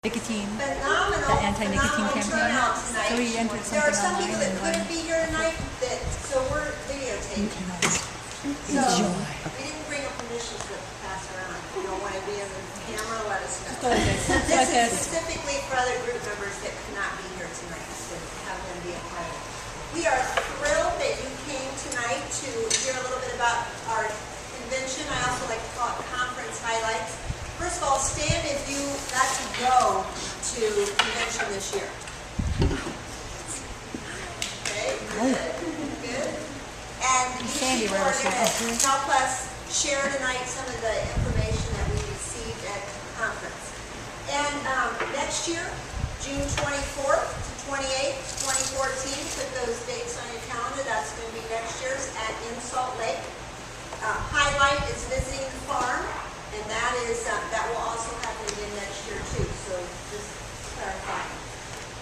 nicotine, Phenomenal, the anti-nicotine campaign. turnout tonight. So he entered There are something some people that online couldn't be here tonight, so we're videotaping. So we didn't bring a permission slip to pass around. If you don't want to be in the camera, let us know. This is specifically for other group members that could not be here tonight, to have them be a part of it. We are thrilled that you came tonight to hear a little bit about our convention. I also like to call it conference highlights. First of all, stand if you got to go to convention this year. Okay, good. And these people are going to help us share tonight some of the information that we received at the conference. And next year, June 24th to 28th, 2014, put those dates on your calendar. That's going to be next year's in Salt Lake. Highlight is visiting the farm. And that will also happen again next year too, so just clarifying.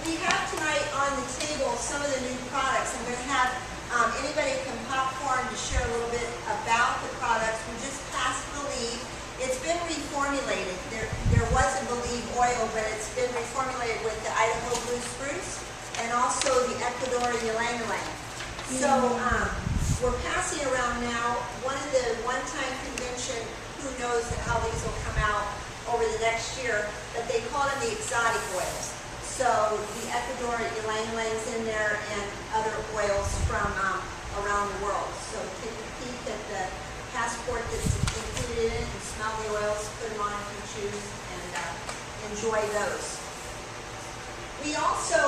We have tonight on the table some of the new products. I'm going to have anybody come popcorn to share a little bit about the products. We just passed Believe. It's been reformulated. There was a Believe oil, but it's been reformulated with the Idaho Blue Spruce and also the Ecuadorian Ylang Ylang. So we're passing around now one of the one-time convention. Who knows how these will come out over the next year, but they call them the exotic oils. So the Ecuadorian Ylang Ylangs in there and other oils from around the world. So take a peek at the passport that's included in it and smell the oils, put them on if you choose, and enjoy those. We also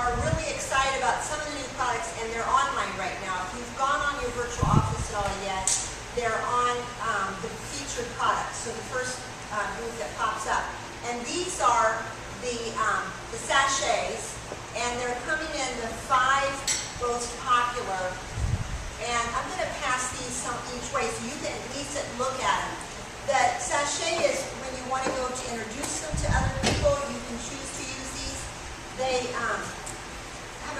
are really excited about some of the new products, and they're online right now. If you've gone on your virtual office at all yet, they're on the featured products, so the first group that pops up. And these are the sachets, and they're coming in the 5 most popular. And I'm going to pass these each way so you can at least look at them. The sachet is when you want to go to introduce them to other people, you can choose to use these. They have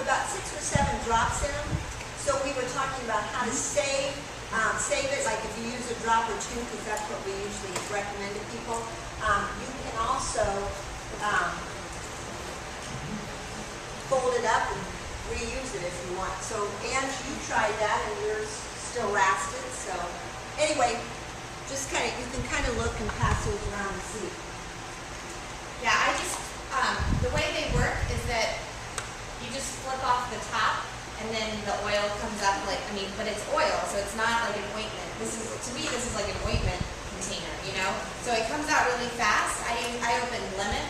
about 6 or 7 drops in them. So we were talking about how to save it, like if you use a drop or 2, because that's what we usually recommend to people. You can also fold it up and reuse it if you want. So, Ange, you tried that and yours still lasted. So, anyway, just you can kind of look and pass those around and see. Yeah, the way they work is that you just flip off the top, and then the oil comes up but it's oil, so it's not like an ointment. To me, this is like an ointment container, you know? So it comes out really fast. I opened lemon,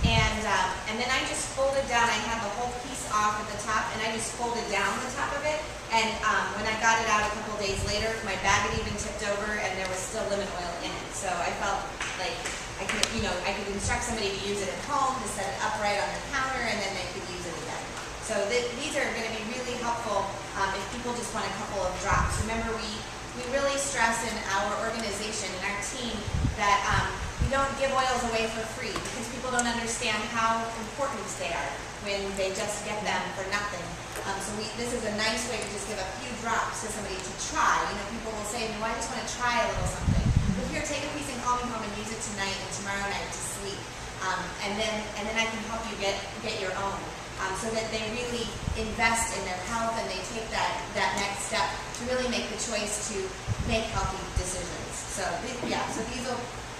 and then I just folded down. I had the whole piece off at the top, and I just folded down the top of it. And when I got it out a couple days later, my bag had even tipped over, and there was still lemon oil in it. So I felt like I could instruct somebody to use it at home, to set it upright on their counter, and then they could use it again. So these are going to be really helpful if people just want a couple of drops. Remember, we really stress in our organization, in our team, that we don't give oils away for free because people don't understand how important they are when they just get them for nothing. So this is a nice way to just give a few drops to somebody to try. You know, people will say, well, I just want to try a little something. But here, take a piece and call me home and use it tonight and tomorrow night to sleep. And then I can help you get your own. So that they really invest in their health and they take that next step to really make the choice to make healthy decisions. So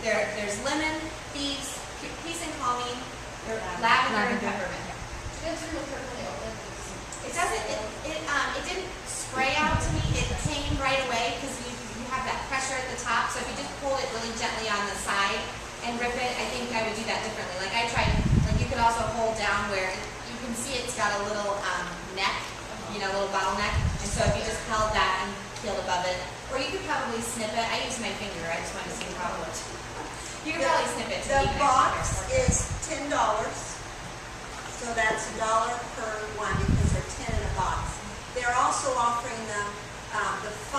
there's lemon, peace and calming, lavender and peppermint. It didn't spray out to me. It came right away because you have that pressure at the top. So if you just pull it really gently on the side and rip it, I think I would do that differently. Like I tried, you could also hold down where you can see it's got a little neck, a little bottleneck. And so if you just held that and peeled above it, or you could probably snip it. I used my finger. I just wanted to see how it worked. You could probably snip it. The box is $10. So that's $1 per one because they're 10 in a box. They're also offering the 5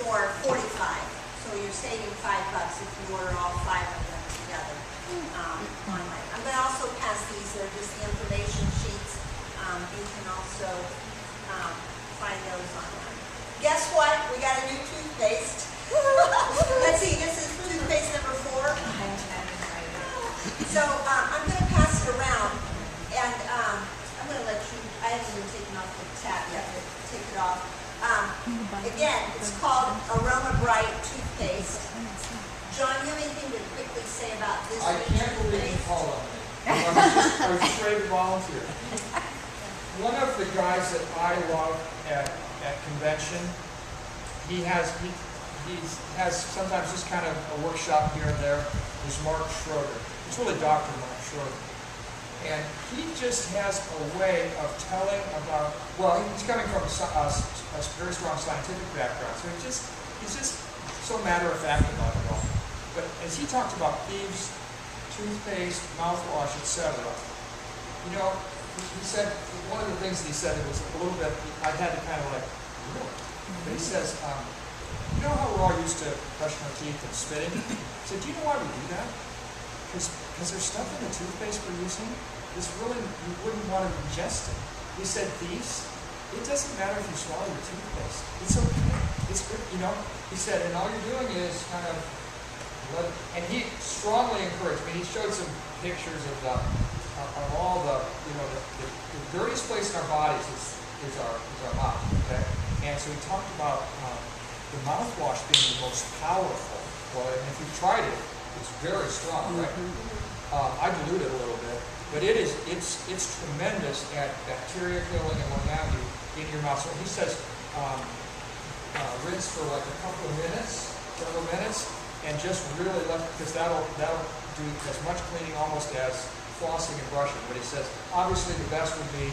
for $45. So you're saving $5 if you order all 5 of them together online. I'm going to also pass these. They're just the information sheets. You can also find those online. Guess what? We got a new toothpaste. Let's see. This is toothpaste number 4. So I'm going to pass it around, and I'm going to let you, I haven't even taken off the tap yet, but take it off. Again, it's called Aroma Bright Toothpaste. John, you have anything to quickly say about this? I can't believe you called on me. I was just ready to volunteer. One of the guys that I love at convention, he has sometimes just kind of a workshop here and there, is Mark Schroeder. It's really Dr. Mark Schroeder. And he just has a way of telling about, well, he's coming from a very strong scientific background, so he's just so matter-of-fact about it all. But as he talked about thieves, toothpaste, mouthwash, etc., you know, he said, one of the things that he said, it was a little bit, I had to kind of like, really? But he says, you know how we're all used to brushing our teeth and spitting? He said, do you know why we do that? Because there's stuff in the toothpaste we're using that's really, you wouldn't want to ingest it. He said, thieves, it doesn't matter if you swallow your toothpaste. It's okay. It's good, you know? He said, and all you're doing is kind of, and he strongly encouraged me. He showed some pictures of all the, you know, the dirtiest place in our bodies is our mouth, okay? And so he talked about the mouthwash being the most powerful. Well, and if you've tried it, it's very strong, right? I dilute it a little bit, but it's tremendous at bacteria killing and what have you in your mouth. So he says rinse for like a couple of minutes, several minutes, and just really because that'll do as much cleaning almost as flossing and brushing. But he says obviously the best would be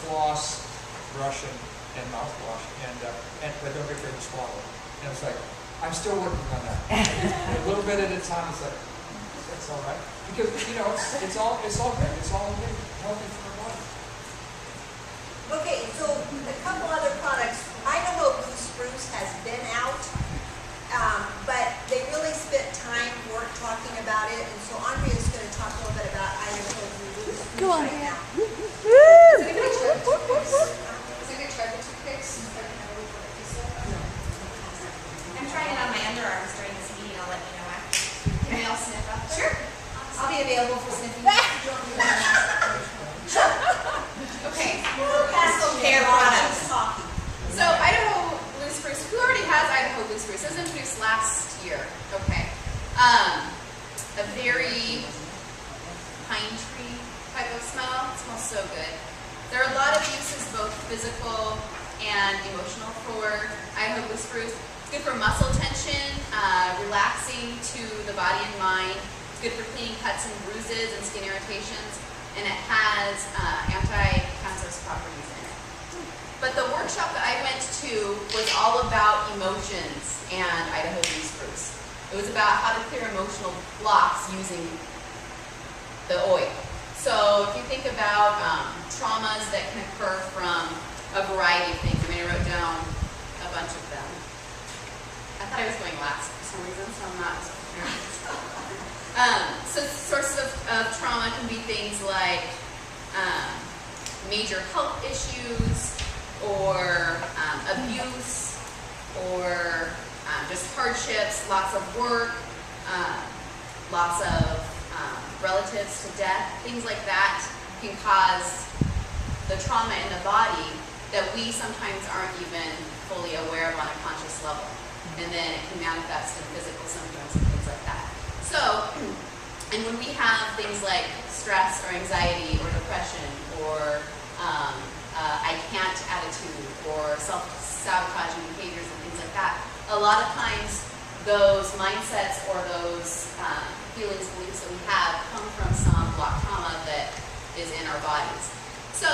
floss, brushing, and mouthwash, but don't get ready to swallow. And it's like, I'm still working on that. A little bit at a time. It's like, that's all right, because you know it's all good. It's all good, healthy for our body. Okay, so a couple other products. Idaho Blue Spruce has been out, but they really spent time talking about it, and so Andrea's going to talk a little bit about Idaho Blue Spruce Go on, right now. Has anybody tried the toothpaste? Has anybody tried the toothpaste? I'm trying it on my underarms during this meeting. I'll let you know after. Can we all sniff up? Sure. I'll be available for sniffing. Okay. Hair products. So Idaho Blue Spruce. Who already has Idaho Blue Spruce? It was introduced last year. Okay. A very pine tree type of smell. It smells so good. There are a lot of uses, both physical and emotional, for Idaho Blue Spruce. It's good for muscle tension, relaxing to the body and mind. It's good for cleaning cuts and bruises and skin irritations, and it has anti-cancerous properties in it. But the workshop that I went to was all about emotions and Idaho Blue Spruce. It was about how to clear emotional blocks using the oil. So if you think about traumas that can occur from a variety of things, I mean, I wrote down a bunch of them. I thought I was going last for some reason, so I'm not. So sources of trauma can be things like major health issues, or abuse, or just hardships, lots of work, lots of relatives to death, things like that can cause the trauma in the body that we sometimes aren't even fully aware of on a conscious level. And then it can manifest in physical symptoms and things like that. So, and when we have things like stress or anxiety or depression or I can't attitude or self-sabotaging behaviors and things like that, a lot of times those mindsets or those feelings, beliefs that we have come from some block trauma that is in our bodies. So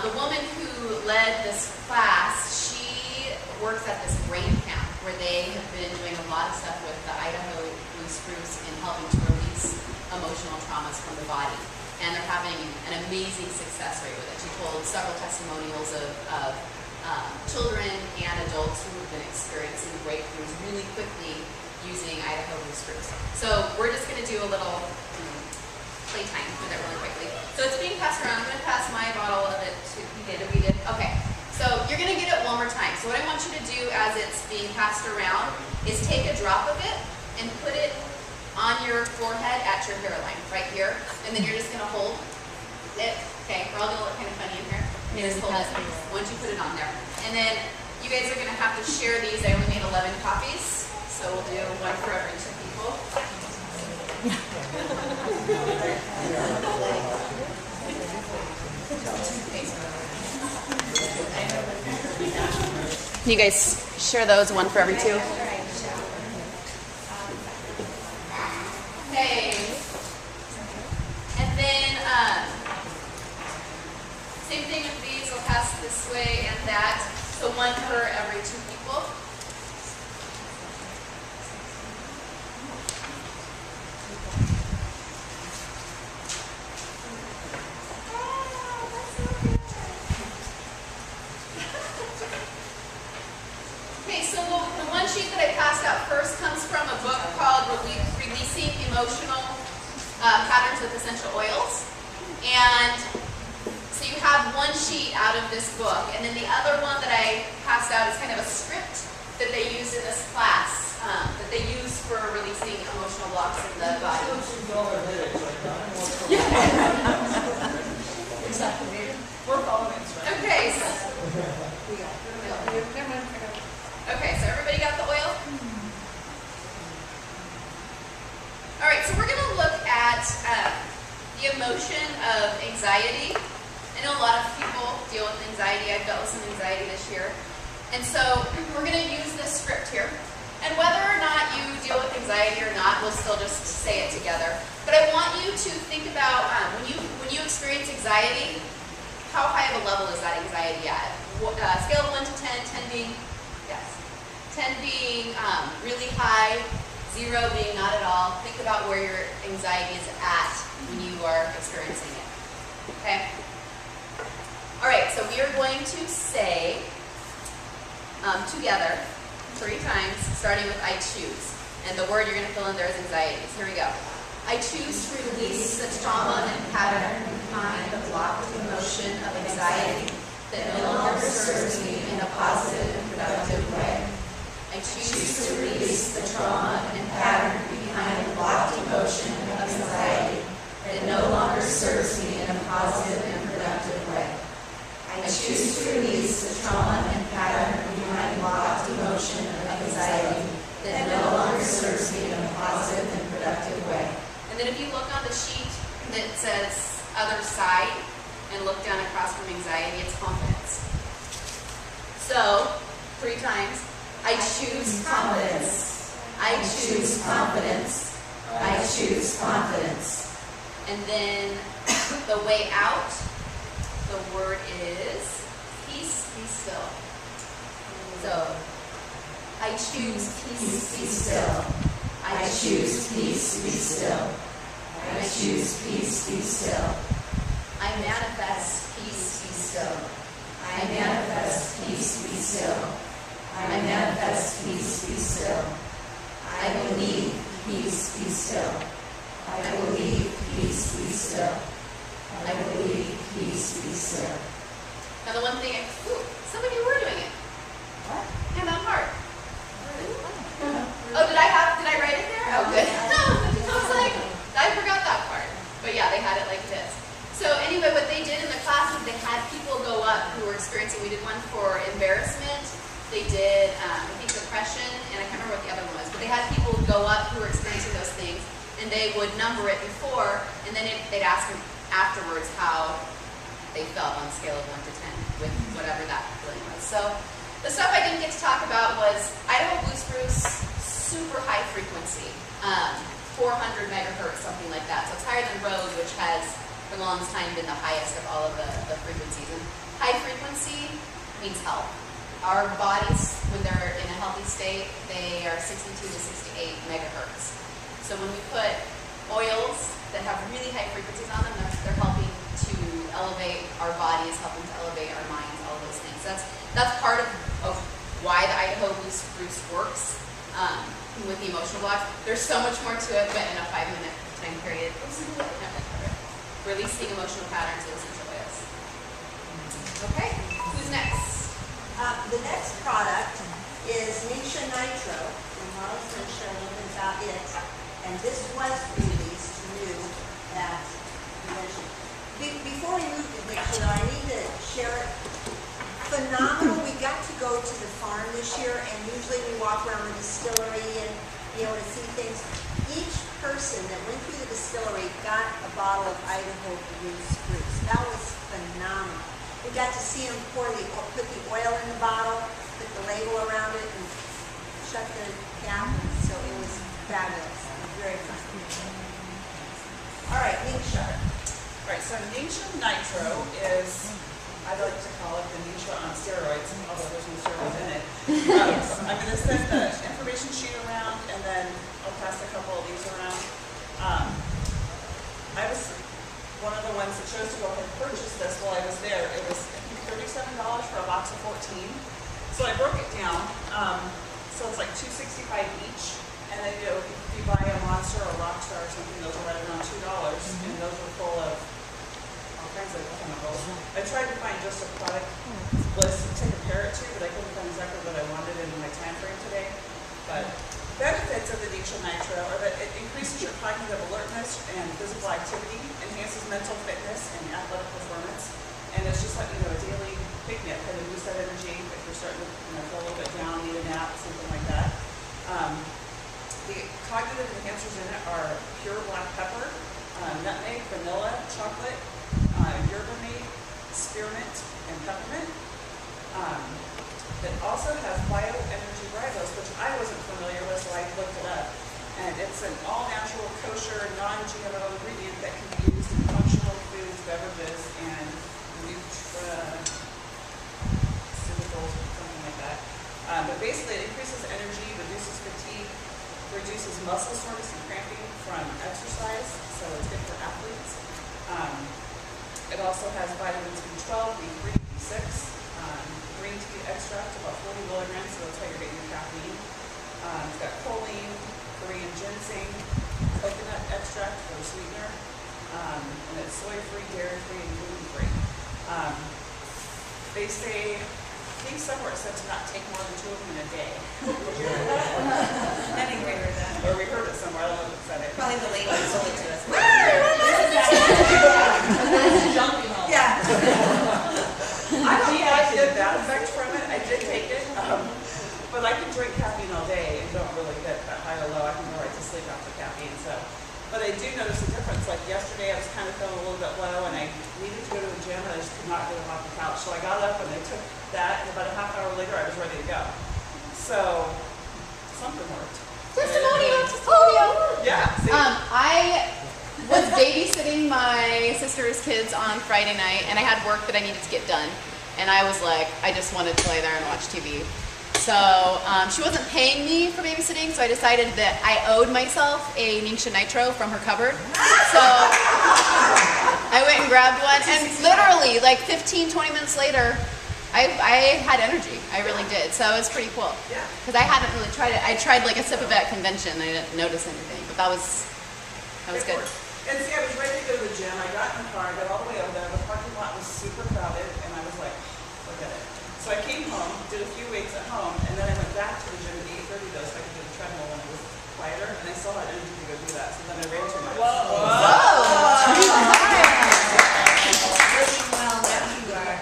the woman who led this class, she works at this brain camp where they have been doing a lot of stuff with the Idaho Blue Spruce in helping to release emotional traumas from the body. And they're having an amazing success rate with it. She told several testimonials of children and adults who have been experiencing breakthroughs really quickly using Idaho Blue Spruce. So we're just going to do a little playtime with it really quickly. So it's being passed around. I'm going to pass my bottle of it to we did. Okay. So you're going to get it one more time. So what I want you to do as it's being passed around is take a drop of it and put it on your forehead at your hairline, right here. And then you're just gonna hold it. Okay, we're all gonna look kind of funny in here. You just hold it once you put it on there. And then you guys are gonna have to share these. I only made 11 copies, so we'll do one for every 2 people. You guys share those, one for every 2. Okay. And then, same thing with these. We'll pass this way and that. So one for every 2 people. Okay, so the one sheet that I passed out first comes from a book called Releasing Emotional Patterns with Essential Oils. And so you have one sheet out of this book. And then the other one that I passed out is kind of a script that they use in this class, that they use for releasing emotional blocks in the body. Exactly. We're following it, right? Okay. Okay, so everybody got the oil? All right, so we're going to look at the emotion of anxiety. I know a lot of people deal with anxiety. I've dealt with some anxiety this year. And so we're going to use this script here. And whether or not you deal with anxiety or not, we'll still just say it together. But I want you to think about when you experience anxiety, how high of a level is that anxiety at? Scale of 1 to 10, 10 being, yes, 10 being really high, 0 being not at all. Think about where your anxiety is at when you are experiencing it. Okay? All right, so we are going to say together 3 times, starting with I choose. And the word you're going to fill in there is anxiety. So here we go. I choose to release the trauma and pattern behind the blocked emotion of anxiety that no longer serves me in a positive and productive way. I choose to release the trauma and pattern behind the blocked emotion of anxiety that no longer serves me in a positive and productive way. I choose to release the trauma and pattern behind the blocked emotion of anxiety that no longer serves me in a positive and productive way. And then if you look on the sheet that says other side and look down across from anxiety, it's confidence. So, 3 times. I choose confidence. I choose confidence. I choose confidence. And then the way out, the word is peace, be still. So, I choose peace, be still. I choose peace, be still. I choose peace, be still. I manifest peace, be still. I manifest peace, be still. I manifest peace, be still. I believe peace, be still. I believe peace, be still. I believe peace, be still. Now the one thing, some of you were doing it. What? Hand on heart. Oh, did I write it there? Oh, good. I was like, I forgot that part. But yeah, they had it like this. So anyway, what they did in the class is they had people go up who were experiencing, we did one for embarrassment, they did, I think depression, and I can't remember what the other one was, but they had people go up who were experiencing those things, and they would number it before, and then they'd ask them afterwards how they felt on a scale of 1 to 10 with whatever that feeling was. So the stuff I didn't get to talk about was Idaho blue spruce, super high frequency, 400 megahertz, something like that. So it's higher than rose, which has for the longest time been the highest of all of the frequencies. And high frequency means health. Our bodies, when they're in a healthy state, they are 62 to 68 megahertz. So when we put oils that have really high frequencies on them, they're helping to elevate our bodies, helping to elevate our minds, all those things. That's part of why the Idaho blue spruce works with the emotional blocks. There's so much more to it, but in a 5-minute time period, releasing emotional patterns with essential oils. Okay, who's next? The next product is Nisha Nitro, and Marla's going to share a little bit about it. And this was released new at convention. Before we move to Nixon, I need to share it. Phenomenal. We got to go to the farm this year, and usually we walk around the distillery and, you know, to see things. Each person that went through the distillery got a bottle of Idaho Blue Spruce. That was phenomenal. We got to see them put the oil in the bottle, put the label around it, and shut the cap. So it was fabulous. It was very fun. All right, Ningxia. All right, so Ningxia Nitro is, I like to call it the Ningxia on steroids, although there's no steroids in it. I'm going to send the information sheet around, and then I'll pass a couple of these around. I was one of the ones that chose to go ahead and purchase this while I was there. It was $37 for a box of 14. So I broke it down. So it's like $2.65 each. And then, you know, if you buy a Monster or a Rockstar or something, those are right around $2. And those are full of all kinds of chemicals. I tried to find just a product list to compare it to, but I couldn't find exactly what I wanted in my time frame today. But benefits of the Ningxia Nitro are that it increases your cognitive alertness and physical activity, enhances mental fitness and athletic performance, and it's just like, you know, a daily pick-me-up, kind of boost that energy if you're starting to, you know, feel a little bit down, need a nap, something like that. The cognitive enhancers in it are pure black pepper, nutmeg, vanilla, chocolate, yerba mate, spearmint, and peppermint. It also has bioenergy ribose, which I wasn't familiar with, so I looked it up. And it's an all-natural, kosher, non-GMO ingredient that can be used in functional foods, beverages, and nutraceuticals, something like that. But basically, it increases energy, reduces fatigue, reduces muscle soreness and cramping from exercise, so it's good for athletes. It also has vitamins B12, B3, B6, green tea extract, about 40 milligrams, so that's how you're getting your caffeine. It's got choline, Korean ginseng, coconut extract for a sweetener, and it's soy-free, dairy-free, and gluten-free. They say, I think somewhere it said to not take more than 2 of them in a day. I think we heard that. Or we heard it somewhere, I don't know if it said it. Probably the lady who sold it to us. Jumping all. Yeah. I don't think I get that effect from it. I did take it, but I can drink caffeine all day and don't really get that high or low. I can go right to sleep after caffeine. So, but I do notice a difference. Like yesterday, I was kind of feeling a little bit low, and I needed to go to the gym, and I just could not get off the couch. So I got up and I took that, and about a half hour later, I was ready to go. So something worked. Testimonial! Yeah. See? I was babysitting my sister's kids on Friday night, and I had work that I needed to get done. And I was like, I just wanted to lay there and watch TV. So she wasn't paying me for babysitting, so I decided that I owed myself a Ningxia Nitro from her cupboard. So I went and grabbed one, and literally like 15, 20 minutes later, I had energy. I really did. So it was pretty cool. Yeah. Because I hadn't really tried it. I tried like a sip of it at convention. I didn't notice anything, but that was good. And see, I was ready to go to the gym. I got in the car, I got all the way over there. The parking lot was super crowded, and I was like, forget it. So I came home, did a few weights at home, and then I went back to the gym at 8:30 though, so I could do the treadmill when it was quieter, and I still had energy to go do that. So then I ran 2 miles.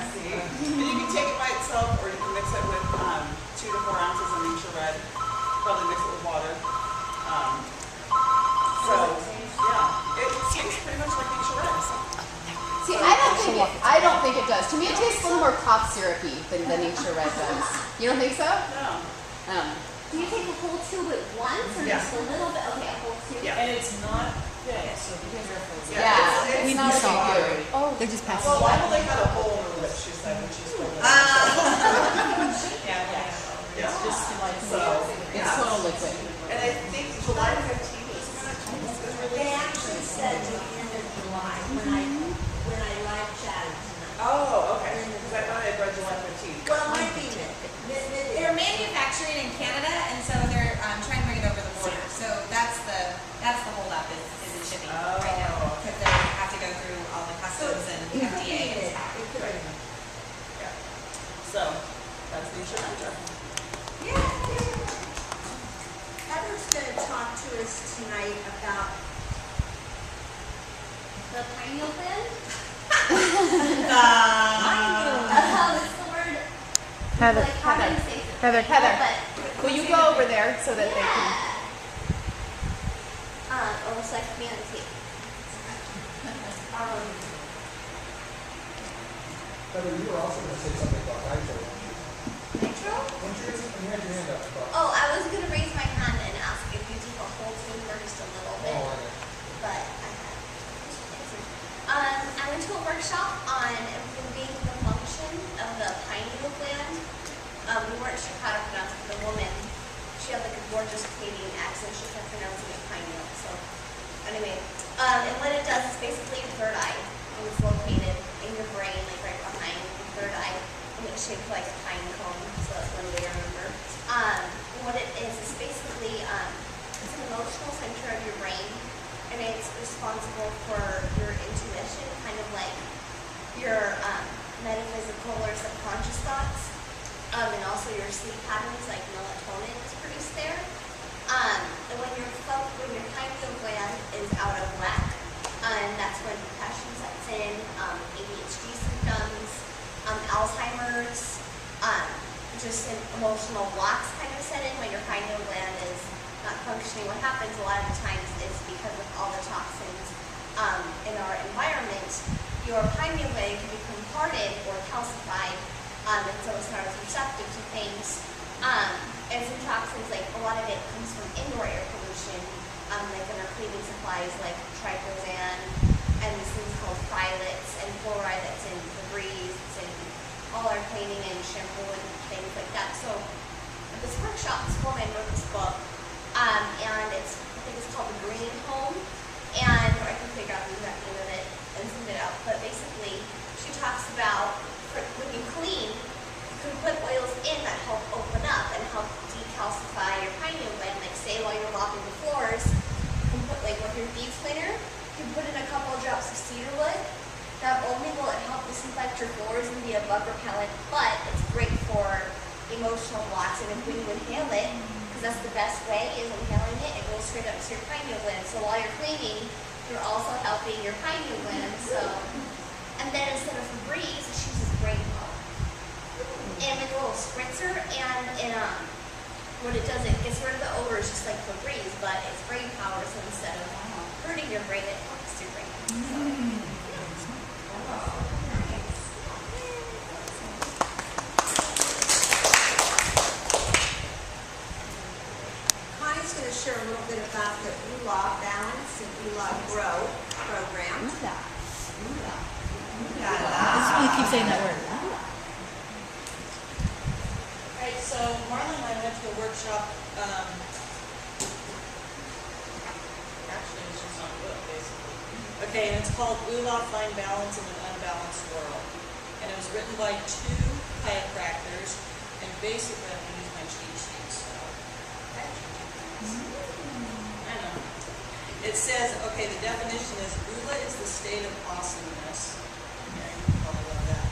See? And you can take it by itself, or you can mix it with 2 to 4 ounces of Ningxia Red. Probably mix it with water. So yeah, it tastes pretty much like Ningxia Red. See, I don't think it does. To me, it tastes a little more cough syrupy than the Ningxia Red does. You don't think so? No. Do you take a whole tube at once, or Yeah. just a little bit? Okay, a whole tube. Yeah. And it's not thick, so be careful. Yeah, it's it's not not so good. good. Oh, they're just passing. Well, Emily had a hole in her lip, she said, when she's holding it. Yeah. It's just like so, It's yeah. total liquid. And I think July 15th is really. They actually said to the end of July when I live chatted tonight. Oh, okay. Because I thought I had read July 15th. Well, it might be They're manufacturing in Canada, and so they're trying to bring it over the border. So that's the holdup is in shipping right now, Oh. because they have to go through all the customs and FDA. Yeah. So, that's Ningxia Nitro. Heather's going to talk to us to the pineal gland. What's the word? Heather, Like, how do you say it? Heather, Heather. But, Will you go over there so that they can? almost like humanity. Heather, you were also going to say something about nitro. Nitro? Weren't you you had your hand up about? Oh, I was gonna raise my hand and ask if you take a whole tube or just a little bit. Oh, I know. But I went to a workshop on improving the function of the pineal gland. We weren't sure how to pronounce it, but the woman, she had like a gorgeous Canadian accent. She kept pronouncing it pineal. So anyway, and what it does is basically your third eye. And it's located in your brain, like right behind your third eye. And it's shaped like a pine cone, so that's one way to remember. What it is basically, it's an emotional center of your brain, and it's responsible for your intuition, kind of like your metaphysical or subconscious thoughts, and also your sleep patterns, like melatonin is produced there. And when your pineal gland is out of whack, and that's when depression sets in, ADHD symptoms, Alzheimer's, just an emotional blocks kind of set in when your pineal gland is not functioning. What happens a lot of the times is because of all the toxins in our environment, your pineal gland can become hardened or calcified, and so it's not as receptive to things. And some toxins, like a lot of it comes from indoor air pollution, like in our cleaning supplies like triclosan, and these things called phthalates and fluoride that's in Febreze, it's in all our cleaning and shampoo and things like that. So at this workshop, this woman wrote this book, and I think it's called The Green Home, and or I can figure out the exact name of it and send it out. But basically, she talks about when you clean, you can put oils in that help open up and help decalcify your pineal gland. Like say while you're mopping the floors, you can put like with your bead cleaner, you can put in a couple of drops of cedar wood. Not only will it help disinfect your floors and be a bug repellent, but it's great for emotional blocks. And if when you inhale it, because that's the best way, is inhaling it, it goes straight up to your pineal gland. So while you're cleaning, you're also helping your pineal gland. So, and then instead of Febreze, she uses brain power. And like a little spritzer, and what it does, it gets rid of the odors just like Febreze, but it's brain power. So instead of hurting your brain, it helps your brain. So, Connie's going to share a little bit about the ULA Balance and ULA Grow program. You keep saying that word. Alright, so Marla and I went to a workshop, actually it's just on a book, basically. Okay, and it's called ULA Find Balance in an Unbalanced World. And it was written by 2 chiropractors, and basically I'm going to use my cheat sheet, so. I know. It says, okay, the definition is, ULA is the state of awesomeness. Okay, you probably love that.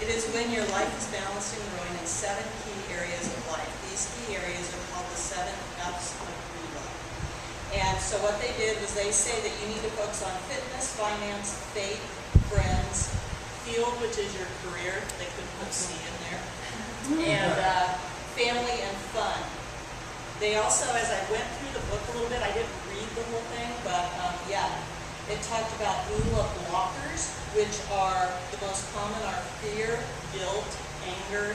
It is when your life is balanced and growing in 7 key areas of life. These key areas are called the 7 F's of ULA. And so what they did was they say that you need to focus on fitness, finance, faith, friends, field, which is your career. They could put C in there. And family and fun. They also, as I went through the book a little bit, I didn't read the whole thing, but yeah, it talked about ULA blockers, which are the most common are fear, guilt, anger,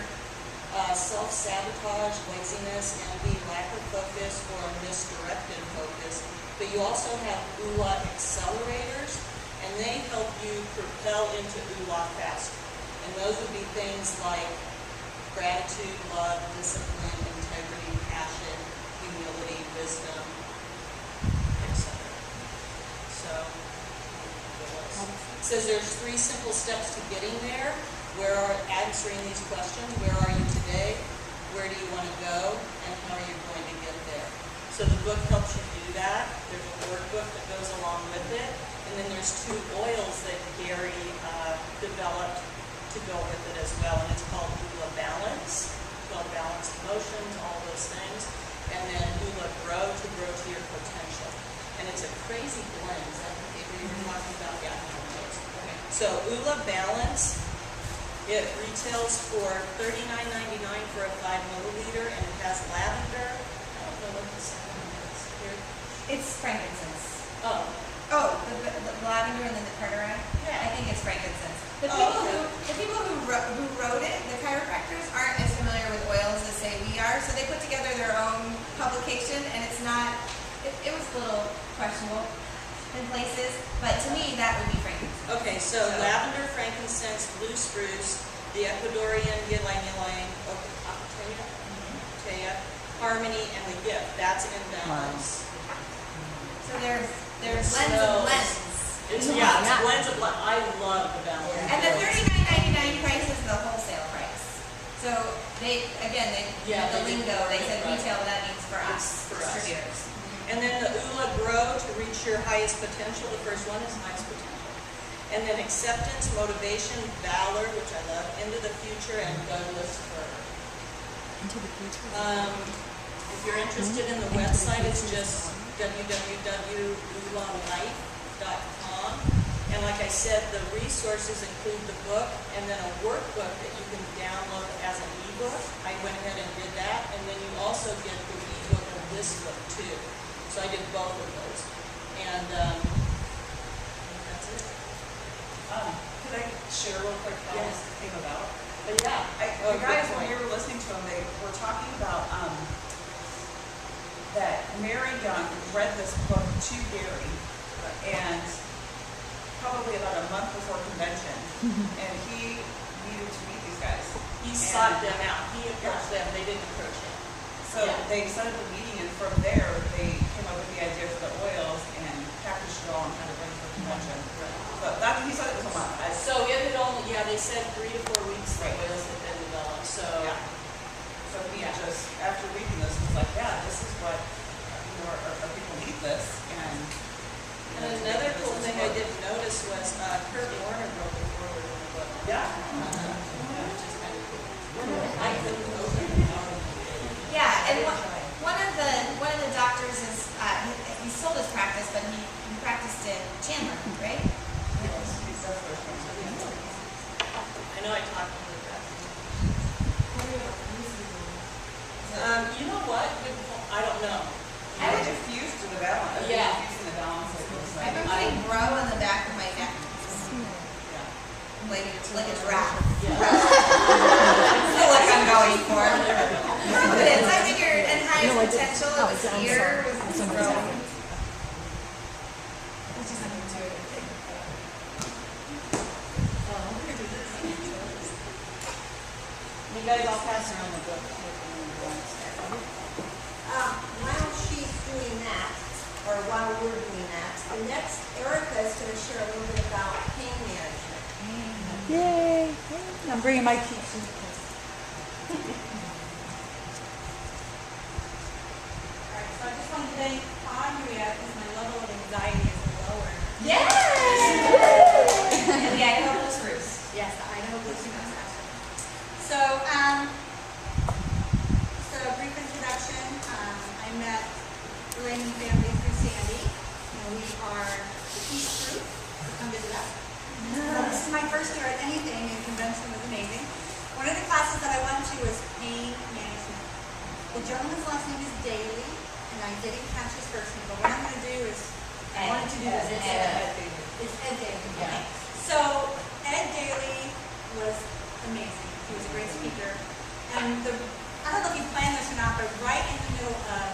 self-sabotage, laziness, envy, lack of focus, or a misdirected focus. But you also have ULA accelerators, and they help you propel into ULA faster. And those would be things like gratitude, love, discipline, integrity, passion, humility, wisdom, etc. So, it says there's 3 simple steps to getting there. Answering these questions, where are you today? Where do you want to go? And how are you going to get there? So the book helps you do that. There's a workbook that goes along with it. And then there's 2 oils that Gary developed to go with it as well. And it's called ULA Balance. It's called Balanced Emotions, all those things. And then ULA Grow to grow to your potential. And it's a crazy blend. Is that what you were talking about? Yeah. So ULA Balance, it retails for $39.99 for a 5 milliliter, and it has lavender. I don't know what the second one is here. It's frankincense. Oh, Oh, the lavender and then the carteret? Yeah. I think it's frankincense. The Oh, people okay. the people who wrote it, the chiropractors, aren't as familiar with oils as say we are, so they put together their own publication, and it's not, it was a little questionable in places, but to me, that would be frankincense. okay, so lavender, frankincense, blue spruce, the Ecuadorian ylang ylang, Ocotea, harmony, and the gift. That's in balance. So there's blends of smells- blends. It's blends of blend. I love the balance. And the $39.99 price is the wholesale price. So they, again, Yeah, the they did lingo, they word said it, right. retail, but that means for us, It's for us. distributors. And then the ULA Grow to reach your highest potential. The first one is highest potential. And then acceptance, motivation, valor, which I love, into the future, and Douglas fir. Into the future. If you're interested in the website, it's just www.ulalife.com. And like I said, the resources include the book and then a workbook that you can download as an ebook. I went ahead and did that, and then you also get the ebook of this book too. So I did both of those. And I think that's it. Could I share real quick how Yes. this came about? But yeah, The guys, when we were listening to them, they were talking about that Mary Young read this book to Gary, and probably about a month before convention, and he needed to meet these guys. he sought them out. He approached them. They didn't approach him. So they set up a meeting, and from there, they came up with the idea for the oils and packaged it all and had it ready for convention. But that, he said it was a month. So it had only, they said 3 to 4 weeks the Right. oils had been developed, so. Yeah. So he just, after reading this, was like, yeah, this is what, our people need this, and. And another cool thing I didn't notice was Kurt Warner wrote the forward in the book. Yeah. Which is kind of cool. I couldn't open it out. Yeah, and one of the doctors is, he sold his practice, but he practiced in Chandler, right? I know I talked to you about that. You know what? I don't know. I would diffuse to the balance. Yeah. Diffusing the balance. It was I've been like, putting bro on the back of my neck, like a giraffe. Yeah. That's the look I'm going for. Confidence, I think you're in highest potential of this year was growing. Which is an intuitive thing. You guys all pass around the book. While she's doing that, or while we're doing that, the next, Erica is going to share a little bit about pain management. Yay! I'm bringing my cheat sheet. Alright, so I just want to thank Andrea because my level of anxiety is lower. Yes! And the Idaho Blue Spruce. Yes, the Idaho Blue Spruce. So, just a brief introduction. I met the Lehman family through Sandy. We are the East Group. So come visit us. This is my first year at anything, and convention was amazing. One of the classes that I went to was pain management. The gentleman's last name is Daly, and I didn't catch his first name, but what I'm going to do is, I wanted to do this. It's Ed Daly. Okay. So, Ed Daly was amazing. He was a great speaker. And I don't know if you planned this or not, but right in the middle of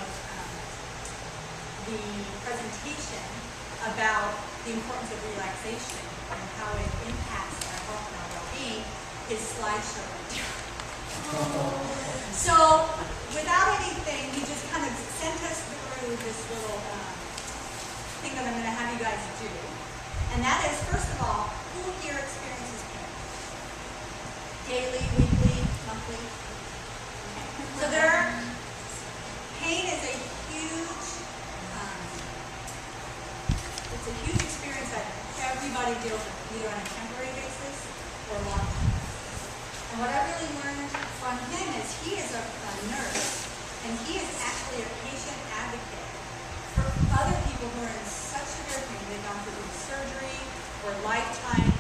the presentation about the importance of relaxation and how it impacts our health and our well-being, his slideshow went down. So, without anything, he just kind of sent us through this little thing that I'm going to have you guys do. And that is, first of all, who here experiences pain? Daily, weekly, monthly? Okay. So pain is a huge, it's a huge experience that everybody deals with, either on a temporary basis or long term. And what I really learned from him is he is a nurse, and he is actually a patient advocate for other people who are in such severe pain. They've gone through surgery or lifetime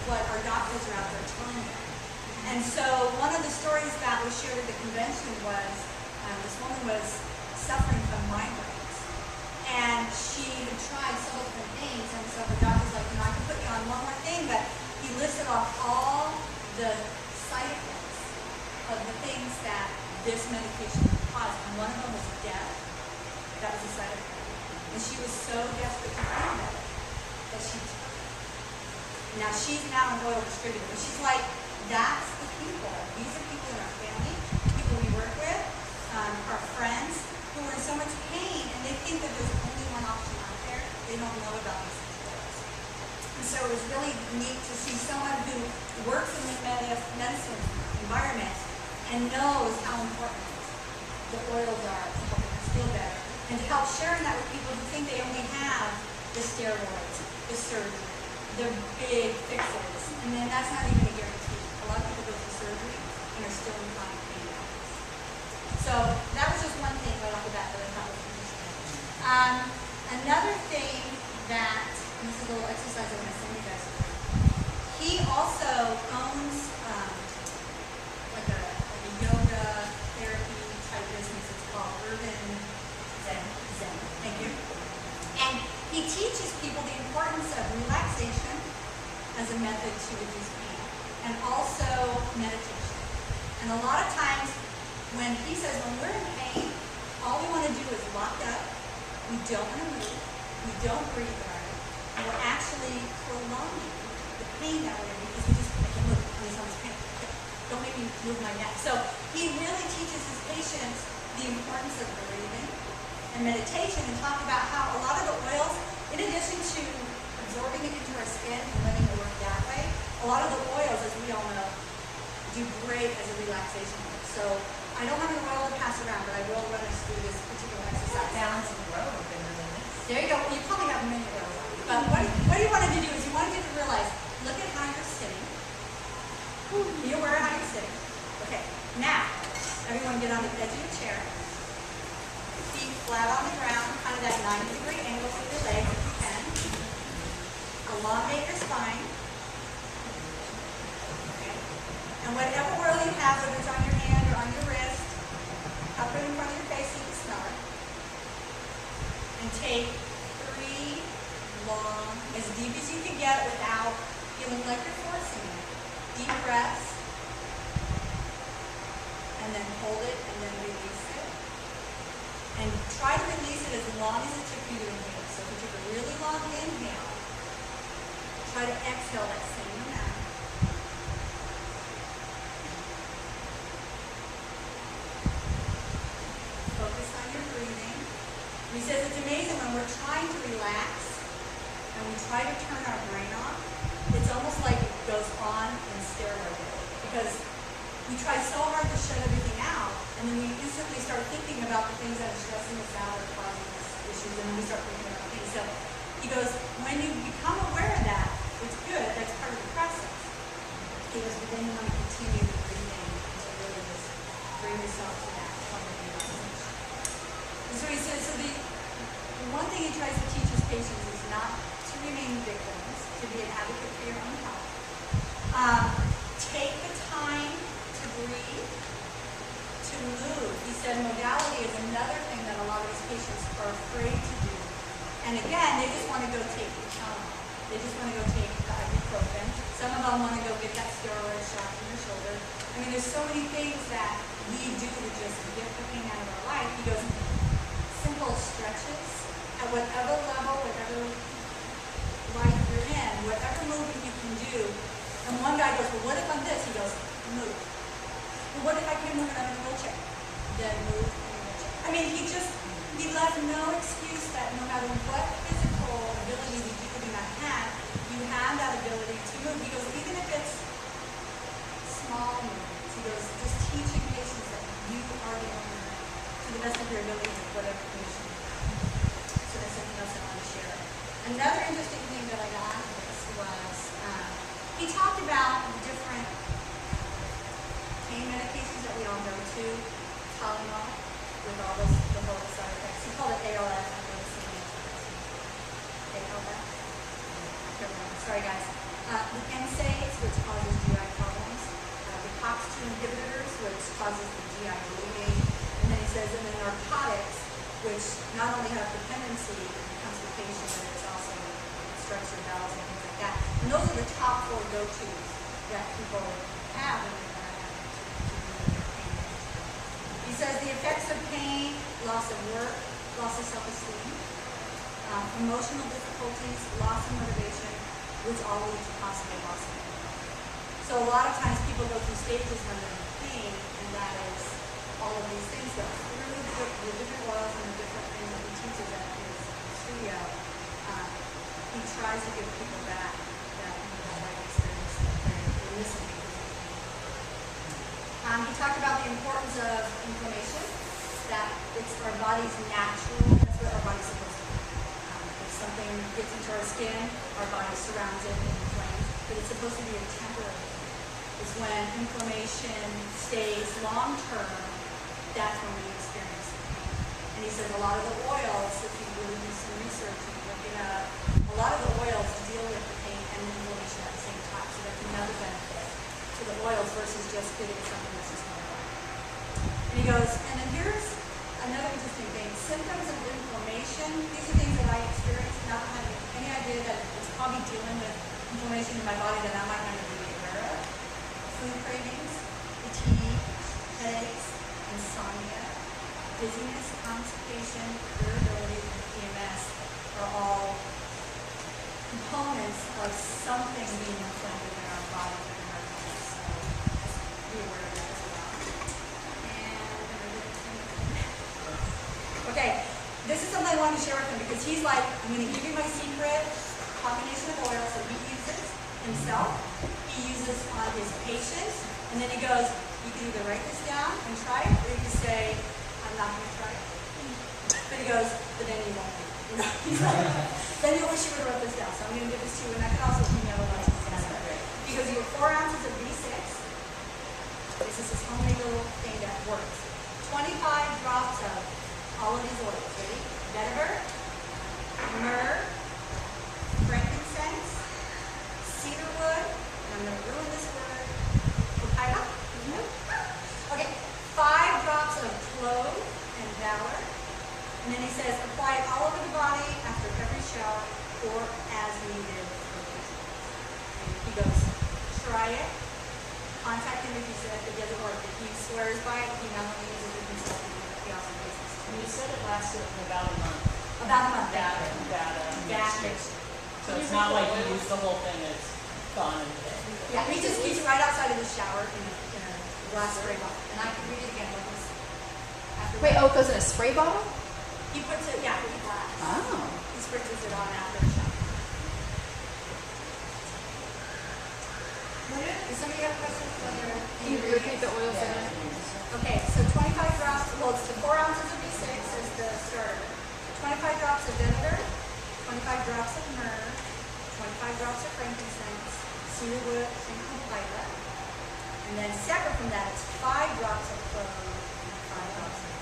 what our doctors are out there telling them. And so one of the stories that was shared at the convention was this woman was suffering from migraines. And she had tried several different things, and so her doctor's like, I can put you on one more thing, but he listed off all the side effects of the things that this medication would cause. And one of them was death. That was a side effect. And she was so desperate to find that she took it. Now she's now an oil distributor, but she's like, that's the people. These are people in our family, people we work with, our friends who are in so much pain, and they think that there's only one option out there. They don't know about these oils. And so it was really neat to see someone who works in the medicine environment and knows how important the oils are to helping us feel better, and to help sharing that with people who think they only have the steroids, the surgery, the big fixes, and then that's not even a guarantee. A lot of people go through surgery and are still in chronic pain. So that was just one thing right off the bat that I thought was interesting. Another thing that, and this is a little exercise I'm going to send you guys through, he also owns like a yoga therapy type business. It's called Urban Zen. Thank you. And he teaches people the importance of relaxation as a method to reduce pain, and also meditation. And a lot of times when he says when we're in pain, all we want to do is lock up, we don't want to move, we don't breathe right, and we're actually prolonging the pain that we're in because we just can't move. I mean, someone's pain. Don't make me move my neck. So he really teaches his patients the importance of breathing and meditation, and talk about how a lot of the oils, in addition to absorbing it into our skin and letting it work that way, a lot of the oils, as we all know, do great as a relaxation oil. So I don't have an oil to pass around, but I will run us through this particular exercise. Balance in the road would have been really nice. There you go. You probably have many oils on you. But what you wanted to do is you wanted to realize, look at how you're sitting. Be aware of how you're sitting. Okay, now, everyone get on the edge of your chair. Feet flat on the ground, kind of that 90-degree angle with your legs if you can. Elongate your spine. Okay. And whatever oil you have, whether it's on your hand or on your wrist, up in front of your face so you can smell it. And take 3 long, as deep as you can get without feeling like you're forcing it. Deep breaths. And then hold it and then release it. And try to release it as long as it took you to inhale. So if you took a really long inhale, try to exhale that same amount. Focus on your breathing. He says it's amazing when we're trying to relax and we try to turn our brain off, it's almost like it goes on in steroid mode, because we try so hard to shut everything out, and then we instantly start thinking about the things that are stressing us out or causing us issues, and then we start thinking about things. So he goes, when you become aware of that, it's good, that's part of the process. He goes, but then you want to continue to breathe in to really just bring yourself to that point of relaxation. And so he says, so the one thing he tries to teach his patients is not to remain victims, to be an advocate for your own health. Take the time to breathe, to move. He said modality is another thing that a lot of his patients are afraid to do. And again, they just want to go take the Tylenol. They just want to go take the ibuprofen. Some of them want to go get that steroid shot in their shoulder. I mean, there's so many things that we do to just get the pain out of our life. He goes, simple stretches at whatever level, whatever life you're in, whatever movement you can do. And one guy goes, well, what if I'm this? He goes, move. Well, what if I can't move and I'm in a wheelchair? Then move in a wheelchair. I mean, he left no excuse that no matter what physical ability that you do not have, you have that ability to move. He goes, even if it's small movements, he goes, just teaching patients that you are the owner to the best of your ability with whatever condition you have. So that's something else I want to share. Another interesting thing that I got out of this was, he talked about the different pain medications that we all go to, Tylenol, with all those, the whole side effects. He called it ALS. I'm going to say ALS. Sorry guys. The NSAID inhibitors, which causes the GI bleeding. And then he says, and then narcotics, which not only have dependency and constipation, but it's also obstructs your bowels and things like that. And those are the top 4 go-tos that people have when they're going to have to pain. He says the effects of pain, loss of work, loss of self-esteem, emotional difficulties, loss of motivation, which all lead to possible loss of income. So a lot of times people go through stages when they're in pain, and that is all of these things. So really the different oils and the different things that he teaches at his studio, he tries to give people back that right experience that they're missing. He talked about the importance of inflammation, that it's our body's natural, that's what our body's supposed to do. If something gets into our skin, our body surrounds it and inflames, but it's supposed to be a temporary thing. It's when inflammation stays long-term, that's when we experience the pain. And he says a lot of the oils, if you really do some research and you look it up, a lot of the oils deal with the pain and the inflammation at the same time. So that's another benefit to the oils versus just getting something that's just normal. And he goes, and then here's another interesting thing. Symptoms of inflammation, these are things that I experienced, not having any idea that it's probably dealing with inflammation in my body that I might not even be aware of. Food cravings, fatigue, headaches, insomnia, dizziness, constipation, irritability, and PMS are all components of something being inflamed within our body and in our bodies. So just be aware of that as well. Okay, this is something I wanted to share with him because he's like, I'm going to give you my secret combination of oils that he uses himself. He uses on his patients, and then he goes, you can either write this down and try it, or you can say, I'm not going to try it. But he goes, but then you won't. You know, he's like, then you'll wish you would have wrote this down. So I'm going to give this to you, and I can also email it out to you. Because you have 4 ounces of B6. This is this homemade little thing that works. 25 drops of all of these oils. Ready? Vetiver, myrrh, frankincense, cedarwood, and I'm going to ruin this word, papaya. Okay, 5 drops of clove and valor. And then he says, apply it all over the body after every shower or as needed. And he goes, try it. Contact him if it doesn't work. If he swears by it, he not only uses it himself, he also uses it. And you said it lasted for about a month. About a month. That mixture. So it's not like you use the whole thing, it's gone in a day. Yeah, he just keeps it right outside of the shower in a glass spray bottle. And I can read it again. Wait, oh, it goes in a spray bottle? He puts it, yeah, in a glass. Oh. He spritzes it on after the shower. Does somebody have questions? Can you repeat the oils again? Okay, so 25 drops, well, it's 4 ounces of B6 is the starter. 25 drops of vinegar, 25 drops of myrrh, 25 drops of frankincense, cedarwood, and papaya. And then separate from that, it's 5 drops of clove and 5 drops of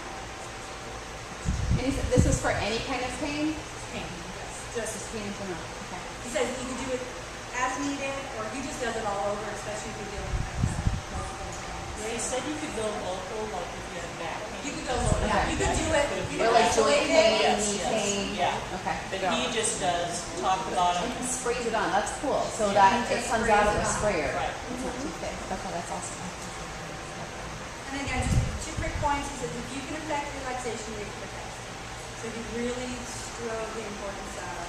And he said this is for any kind of pain? pain. Yes. Just pain in general. Okay. He says you can do it as needed, or he just does it all over, especially if you're dealing with multiple things. They said you could go local, like if you had back pain. You could go local. Okay. You could do it. You Or could like joint isolate pain, it. knee pain. Yeah. Okay. But he just does top to bottom. And he sprays it on. That's cool. So Yeah. that it comes out of the sprayer. Right. It's not too thick. Okay, that's awesome. And again, just 2 quick points. He says if you can affect relaxation, you can affect pain. So he really strove the importance of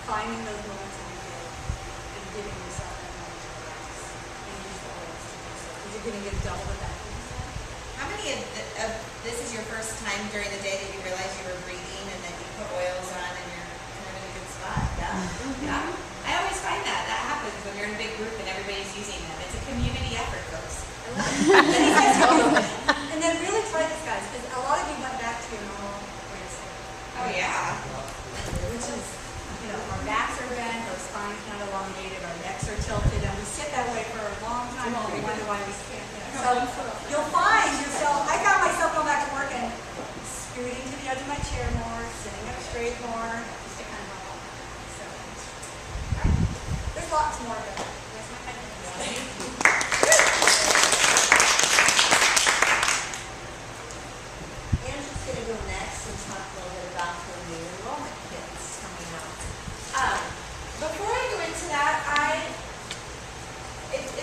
finding those moments in your day and giving yourself that moment to relax and use the oils to do so. Because you're going to get double the benefit. How many of this is your first time during the day that you realize you were breathing and then you put oils on and you're in a good spot? Yeah. Yeah. I always find that happens when you're in a big group and everybody's using them. It's a community effort, folks. And then really try this, guys, because a lot of you went back to your normal way of sleeping. Oh yeah. Which is, you know, our backs are bent, our spine's not elongated, our necks are tilted, and we sit that way for a long time and we wonder why we can't. So you'll find yourself, I found myself going back to work and scooting to the edge of my chair more, sitting up straight more, just to kind of help. So, all right. There's lots more, but there's my kind of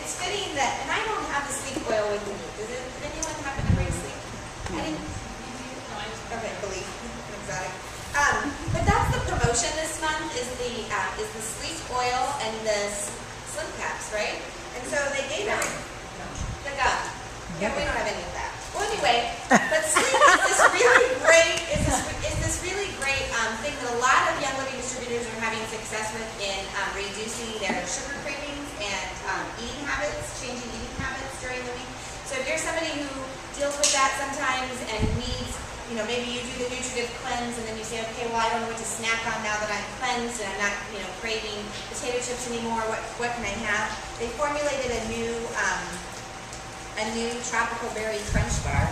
it's fitting that, and I don't have the sleep oil with me. Did anyone happen to bring sleep? I didn't. Okay, believe. Exotic. But that's the promotion this month is the sleep oil and the slim caps, right? And so they gave the gum. Yeah, we don't have any of that. Well, anyway, but sleep is this really great thing that a lot of Young Living distributors are having success with in reducing their sugar cravings and eating habits, changing eating habits during the week. So if you're somebody who deals with that sometimes and needs, maybe you do the nutritive cleanse and then you say, okay, well, I don't know what to snack on now that I'm cleansed and I'm not, craving potato chips anymore. What can I have? They formulated a new tropical berry crunch bar.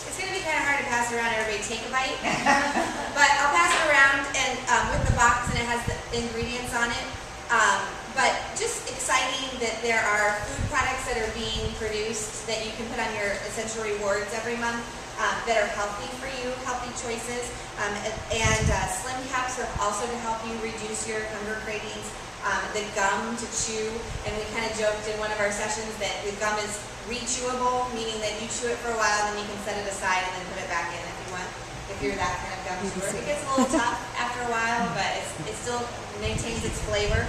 It's going to be kind of hard to pass around. Everybody take a bite. But I'll pass it around and with the box, and it has the ingredients on it. But just exciting that there are food products that are being produced that you can put on your Essential Rewards every month that are healthy for you, healthy choices. And slim caps are also to help you reduce your hunger cravings. The gum to chew, and we kind of joked in one of our sessions that the gum is re-chewable, meaning that you chew it for a while and you can set it aside and then put it back in if you want, if you're that kind of gum chewer. It gets a little tough after a while, but it still maintains its flavor.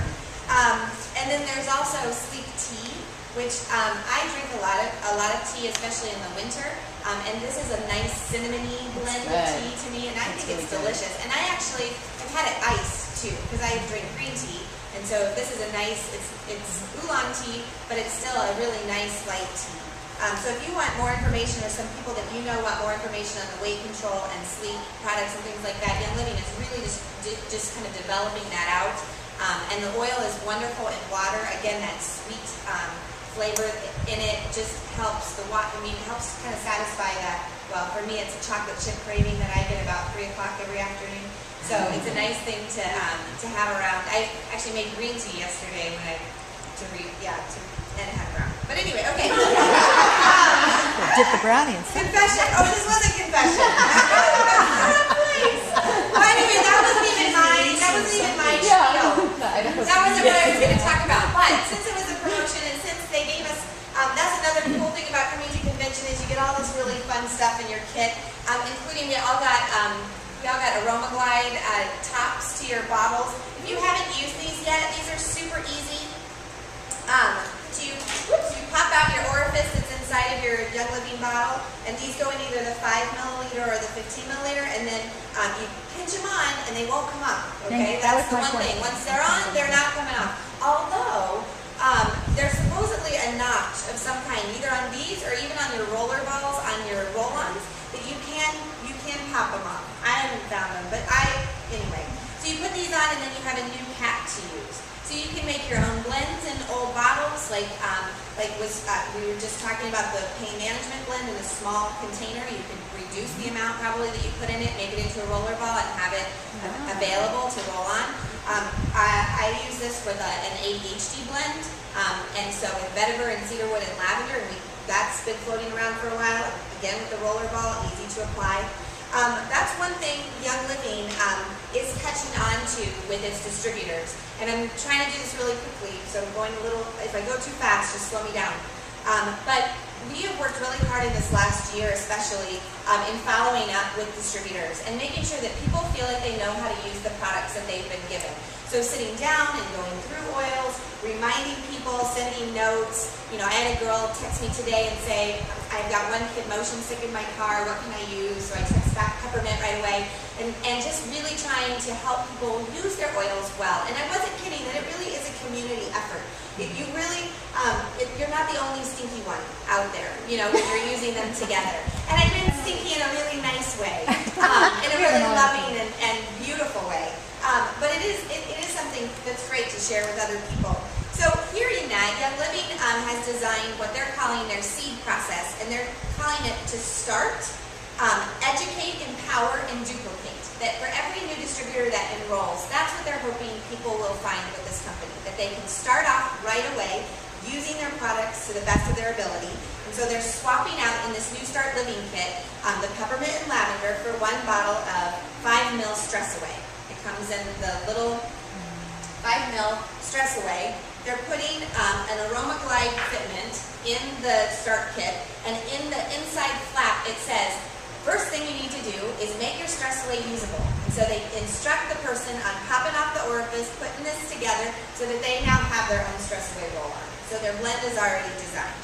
And then there's also sleep tea, which I drink a lot of tea, especially in the winter. And this is a nice cinnamony blend of tea to me, and I think it's delicious. And I've had it iced too, because I drink green tea. And so this is a nice, it's oolong tea, but it's still a really nice light tea. So if you want more information, or some people that you know want more information on the weight control and sleep products and things like that, Young Living is really just kind of developing that out. And the oil is wonderful in water. Again, that sweet flavor in it just helps it helps kind of satisfy that. Well, for me, it's a chocolate chip craving that I get about 3 o'clock every afternoon. So it's a nice thing to have around. I actually made green tea yesterday and have around. But anyway, okay. Dip the brownie in something. Confession. Oh, this was a confession. Please. Well, anyway, that wasn't even my spiel. That wasn't what I was going to talk about. But since it was a promotion and since they gave us, that's another cool thing about coming to convention is you get all this really fun stuff in your kit, including we all got Aroma Glide tops to your bottles. If you haven't used these yet, these are super easy. You pop out your orifice that's inside of your Young Living bottle, and these go in either the 5 milliliter or the 15 milliliter, and then you pinch them on, and they won't come off. Okay, that's the one thing. Once they're on, they're not coming off. Although there's supposedly a notch of some kind, either on these or even on your roller balls, on your roll-ons, that you can pop them off. I haven't found them, but anyway. So you put these on, and then you have a new cap to use. So you can make your own blends in old bottles, we were just talking about the pain management blend in a small container. You can reduce the amount probably that you put in it, make it into a roller ball, and have it available to roll on. I use this with an ADHD blend, and so with vetiver and cedarwood and lavender, and that's been floating around for a while. Again, with the roller ball, easy to apply. That's one thing Young Living is catching on to with its distributors. And I'm trying to do this really quickly, so I'm going a little, if I go too fast, just slow me down. But we have worked really hard in this last year, especially in following up with distributors and making sure that people feel like they know how to use the products that they've been given. So sitting down and going through oils, reminding people, sending notes. I had a girl text me today and say, I've got one kid motion sick in my car, what can I use? So I text back peppermint right away, and just really trying to help people use their oils well. And I wasn't kidding, that it really is a community effort. You really, you're not the only stinky one out there, when you're using them together. And I mean stinky in a really nice way, in a really loving and beautiful way. But it is something that's great to share with other people. So here in Young Living has designed what they're calling their seed process, and they're calling it to start, educate, empower, and duplicate. That for every new distributor that enrolls, that's what they're hoping people will find with this company, that they can start off right away using their products to the best of their ability. And so they're swapping out in this New Start Living kit the peppermint and lavender for 1 bottle of 5 ml Stress Away. It comes in the little 5 mil Stress Away. They're putting an Aroma Glide fitment in the start kit, and in the inside flap it says, first thing you need to do is make your Stress Away usable. And so they instruct the person on popping off the orifice, putting this together so that they now have their own Stress Away roll-on. So their blend is already designed.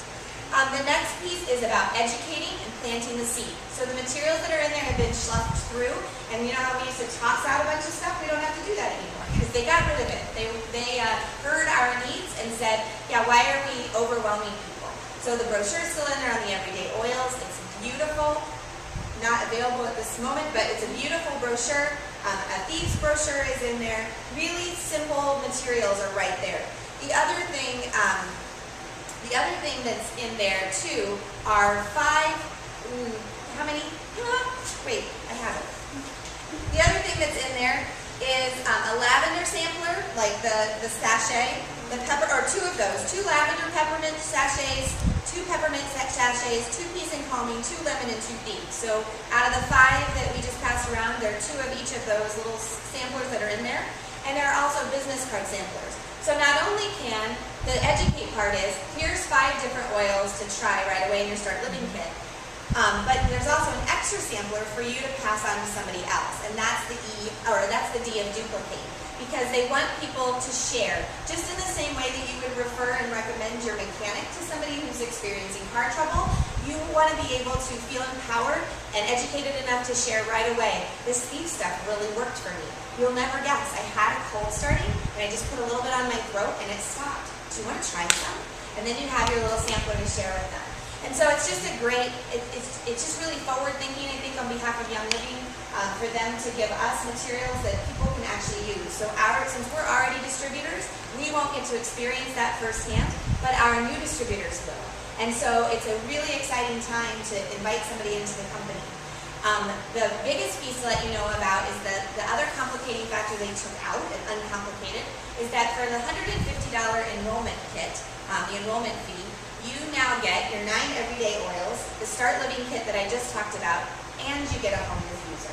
The next piece is about educating and planting the seed. So the materials that are in there have been sloughed through, and you know how we used to toss out a bunch of stuff? We don't have to do that anymore because they got rid of it. They heard our needs and said, yeah, why are we overwhelming people? So the brochure is still in there on the everyday oils. It's beautiful. Not available at this moment, but it's a beautiful brochure. A thief's brochure is in there. Really simple materials are right there. The other thing that's in there too are 5, how many? Wait, I have it. The other thing that's in there is a lavender sampler, like the sachet, the pepper, or 2 of those, 2 lavender peppermint sachets, 2 peppermint sachets, 2 peace and calming, 2 lemon, and 2 thief. So out of the 5 that we just passed around, there are 2 of each of those little samplers that are in there, and there are also business card samplers. So not only can the educate part is, here's 5 different oils to try right away in your Start Living kit, but there's also an extra sampler for you to pass on to somebody else, and that's the D of duplicate, because they want people to share, just in the same way that you would refer and recommend your mechanic to somebody who's experiencing car trouble. You want to be able to feel empowered and educated enough to share right away. This thief stuff really worked for me. You'll never guess. I had a cold starting, and I just put a little bit on my throat, and it stopped. Do you want to try some? And then you have your little sampler to share with them. And so it's just a great, it's just really forward thinking, I think, on behalf of Young Living, for them to give us materials that people can actually use. So since we're already distributors, we won't get to experience that firsthand, but our new distributors will. And so it's a really exciting time to invite somebody into the company. The biggest piece to let you know about is that the other complicating factor they took out, and uncomplicated, is that for the $150 enrollment kit, the enrollment fee, you now get your 9 everyday oils, the Start Living kit that I just talked about, and you get a home diffuser.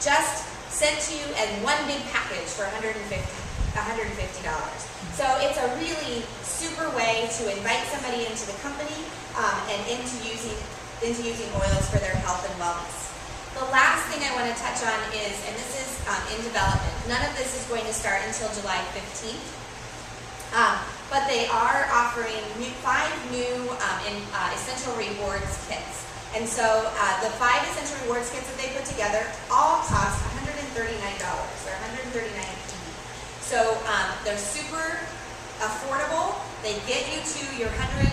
Just sent to you as one big package for $150. So it's a really super way to invite somebody into the company and into using oils for their health and wellness. The last thing I want to touch on is, and this is in development, none of this is going to start until July 15th, but they are offering 5 new Essential Rewards kits. And so the 5 Essential Rewards kits that they put together all cost $139, or $139 PV. So they're super affordable. They get you to your 100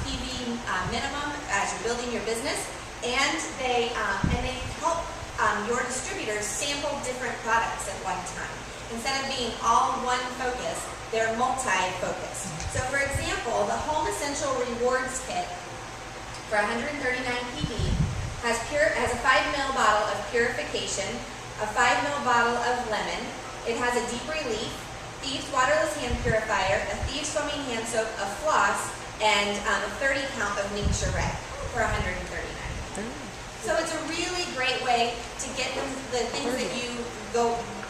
PV minimum as you're building your business, and they help your distributors sample different products at one time. Instead of being all one focus, they're multi-focused. So for example, the Home Essential Rewards kit for 139 PV has a 5 ml bottle of purification, a 5 ml bottle of lemon. It has a deep relief, Thieves waterless hand purifier, a Thieves foaming hand soap, a floss, and a 30 count of Nature Red for $139. So it's a really great way to get the things that you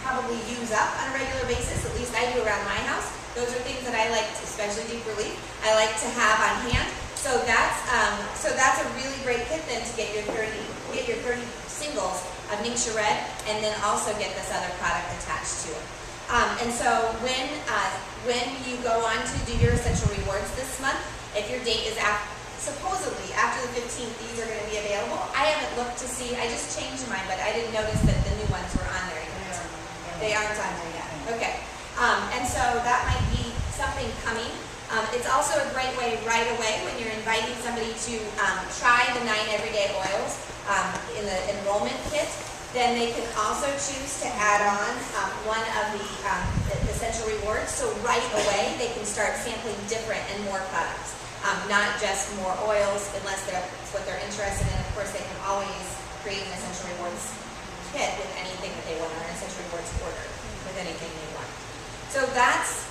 probably use up on a regular basis. At least I do around my house. Those are things that I like, especially deep relief, I like to have on hand. So that's a really great kit then to get your 30 singles of Nature Red, and then also get this other product attached to it. And so when you go on to do your Essential Rewards this month, if your date is supposedly after the 15th, these are going to be available. I haven't looked to see. I just changed mine, but I didn't notice that the new ones were on there yet. They aren't on there yet. Okay. And so that might be something coming. It's also a great way right away when you're inviting somebody to try the 9 everyday oils in the enrollment kit. Then they can also choose to add on one of the Essential Rewards. So right away they can start sampling different and more products. Not just more oils, unless that's what they're interested in. Of course, they can always create an Essential Rewards kit with anything that they want, or an Essential Rewards order with anything they want. So that's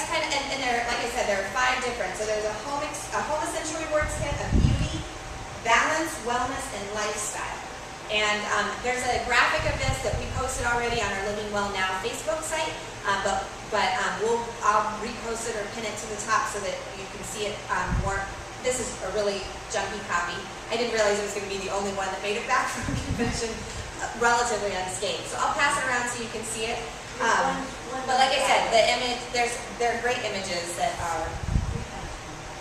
kind of, and there, like I said, there are 5 different. So there's a home Essential Rewards kit of beauty, balance, wellness, and lifestyle. And there's a graphic of this that we posted already on our Living Well Now Facebook site. But but I'll repost it or pin it to the top so that you can see it more. This is a really junky copy. I didn't realize it was going to be the only one that made it back from convention relatively unscathed. So I'll pass it around so you can see it. But like I said, the image, there are great images that are.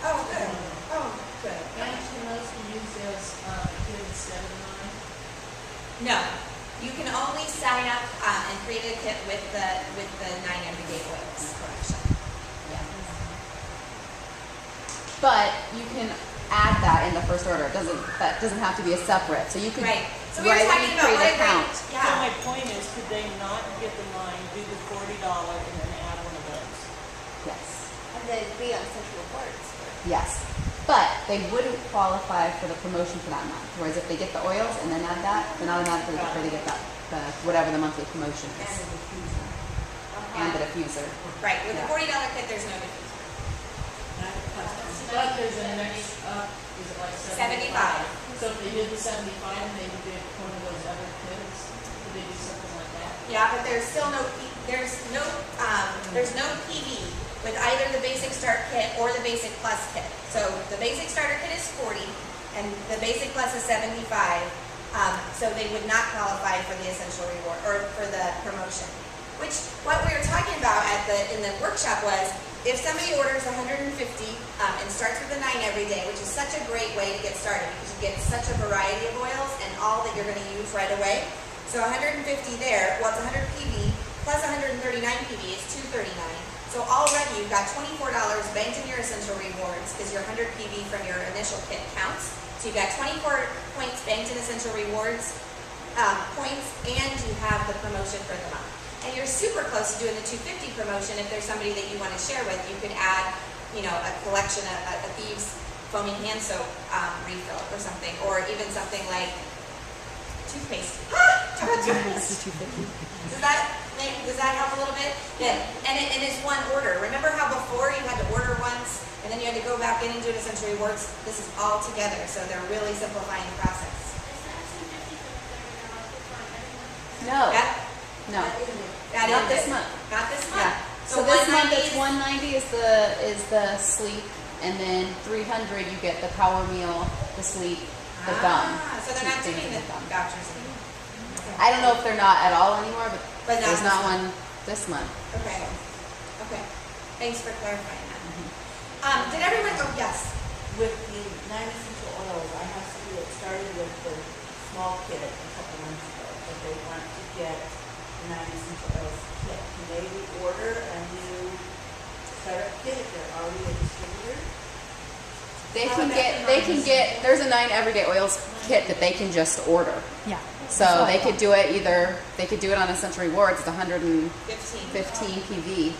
Oh, good. Oh, good. And can those be used as kid instead of mine? No, you can only sign up and create a kit with the 9 everyday oils collection. Yeah. But you can add that in the first order. That doesn't have to be a separate. So you could Right. So we were right when talking you about create what a a great, account. So yeah. my point is, could they not get the 9, do the $40, and then add one of those? Yes. And then be on central reports. Yes. But they wouldn't qualify for the promotion for that month. Whereas if they get the oils and then add that, then automatically they get that whatever the monthly promotion is. And the diffuser. Right. With Yeah. the $40 kit, there's no diffuser. But there's a next up, is it like 75? 75. So if they did the 75 and they did one of those other kids, could they do something like that? Yeah, but there's still no there's no PV with either the basic start kit or the basic plus kit. So the basic starter kit is 40 and the basic plus is 75. So they would not qualify for the essential reward or for the promotion. Which what we were talking about in the workshop was if somebody orders 150 and starts with the 9 every day, which is such a great way to get started because you get such a variety of oils and all that you're going to use right away. So 150 there, well it's 100 PV plus 139 PV is 239. So already you've got $24 banked in your essential rewards because your 100 PV from your initial kit counts. So you've got 24 points banked in essential rewards points and you have the promotion for the month. And you're super close to doing the 250 promotion if there's somebody that you want to share with. You could add, a collection of a Thieves foaming hand soap refill or something, or even something like toothpaste. Toothpaste. Does that help a little bit? Yeah. And it's one order. Remember how before you had to order once and then you had to go back in and do an essential rewards? This is all together, so they're really simplifying the process. No. Yep. No. That Not is this it. month. Not this month. Yeah. So this month it's 190 190 is the sleep, and then 300 you get the power meal, the sleep, the gum. So they're not Two doing things the with gum. vouchers anymore. I don't know if they're not at all anymore, but But not there's this not month. one this month. Okay. Okay. Thanks for clarifying that. Mm-hmm. Did everyone? Oh yes. With the 9 essential oils, I have to do it, started with the small kit a couple months ago, but they want to get the 9 essential oils kit. Can they order a new startup kit if they're already a distributor? They can get, there's a 9 everyday oils kit that they can just order. Yeah. So they could do it they could do it on Essential Rewards, it's 115 15. PV.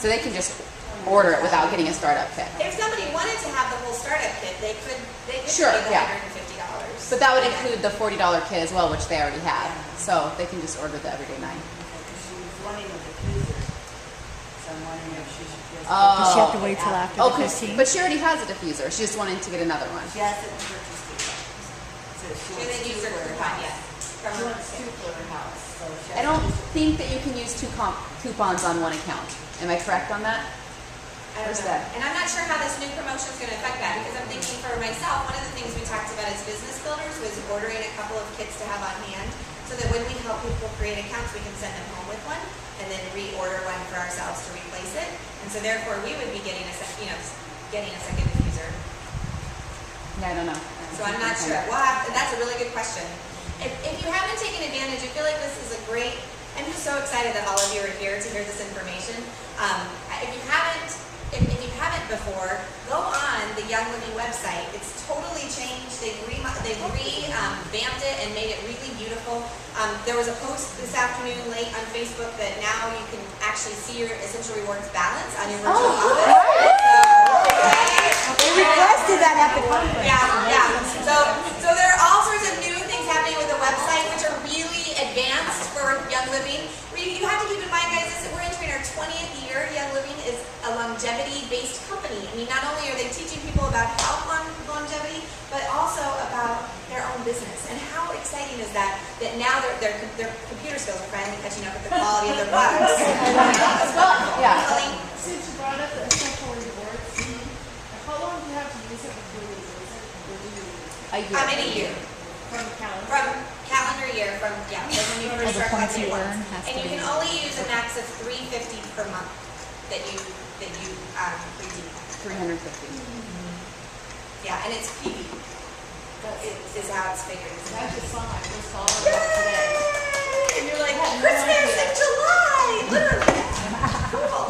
So they can just order it without getting a startup kit. If somebody wanted to have the whole startup kit, they could Sure, pay the yeah. $150. But that would include the $40 kit as well, which they already have. So they can just order the everyday 9. Because she was wanting a diffuser, so I'm wondering if she should just. Does she have to Oh. wait till after Oh, the 15? but she already has a diffuser. She's just wanting to get another one. She hasn't purchased it yet. So she She wants didn't use two her for her coupon house. yet. She wants 2 for her house, so she I has don't to just- think that you can use 2 coupons on one account. Am I correct on that? I don't Where's know. that? And I'm not sure how this new promotion is going to affect that because I'm thinking for myself, one of the things we talked about as business builders was ordering a couple of kits to have on hand so that when we help people create accounts, we can send them home with one and then reorder one for ourselves to replace it. And so therefore, we would be getting a second diffuser. Yeah, I don't know. So I'm not sure. That's a really good question. If you haven't taken advantage, I feel like this is a great. I'm just so excited that all of you are here to hear this information. If you haven't before, go on the Young Living website. It's totally changed. They've revamped it and made it really beautiful. There was a post this afternoon late on Facebook that now you can actually see your Essential Rewards balance on your virtual office. They requested that at the conference. Yeah. So there are all sorts of new things happening with the website, which are really advanced for Young Living. You have to keep in mind, guys, we're entering our 20th year. Young Living is a longevity-based company. I mean, not only are they teaching people about health longevity, but also about their own business. And how exciting is that? That now they're computer sales friend and catching up with the quality of their products. Well, yeah. Colleen? Since you brought up the essential rewards, how long do you have to use it before you lose it? Or do you A year. In a year. from the calendar? From calendar year, from, yeah, like when you first the start points collecting you points. earn has And to you be- can only use a max of $350 per month that you redeem. 350. Yeah, and it's PB. Is how it's figured. I just saw my first dollar today. And you're like, I had no Christmas idea. in July, literally. Cool.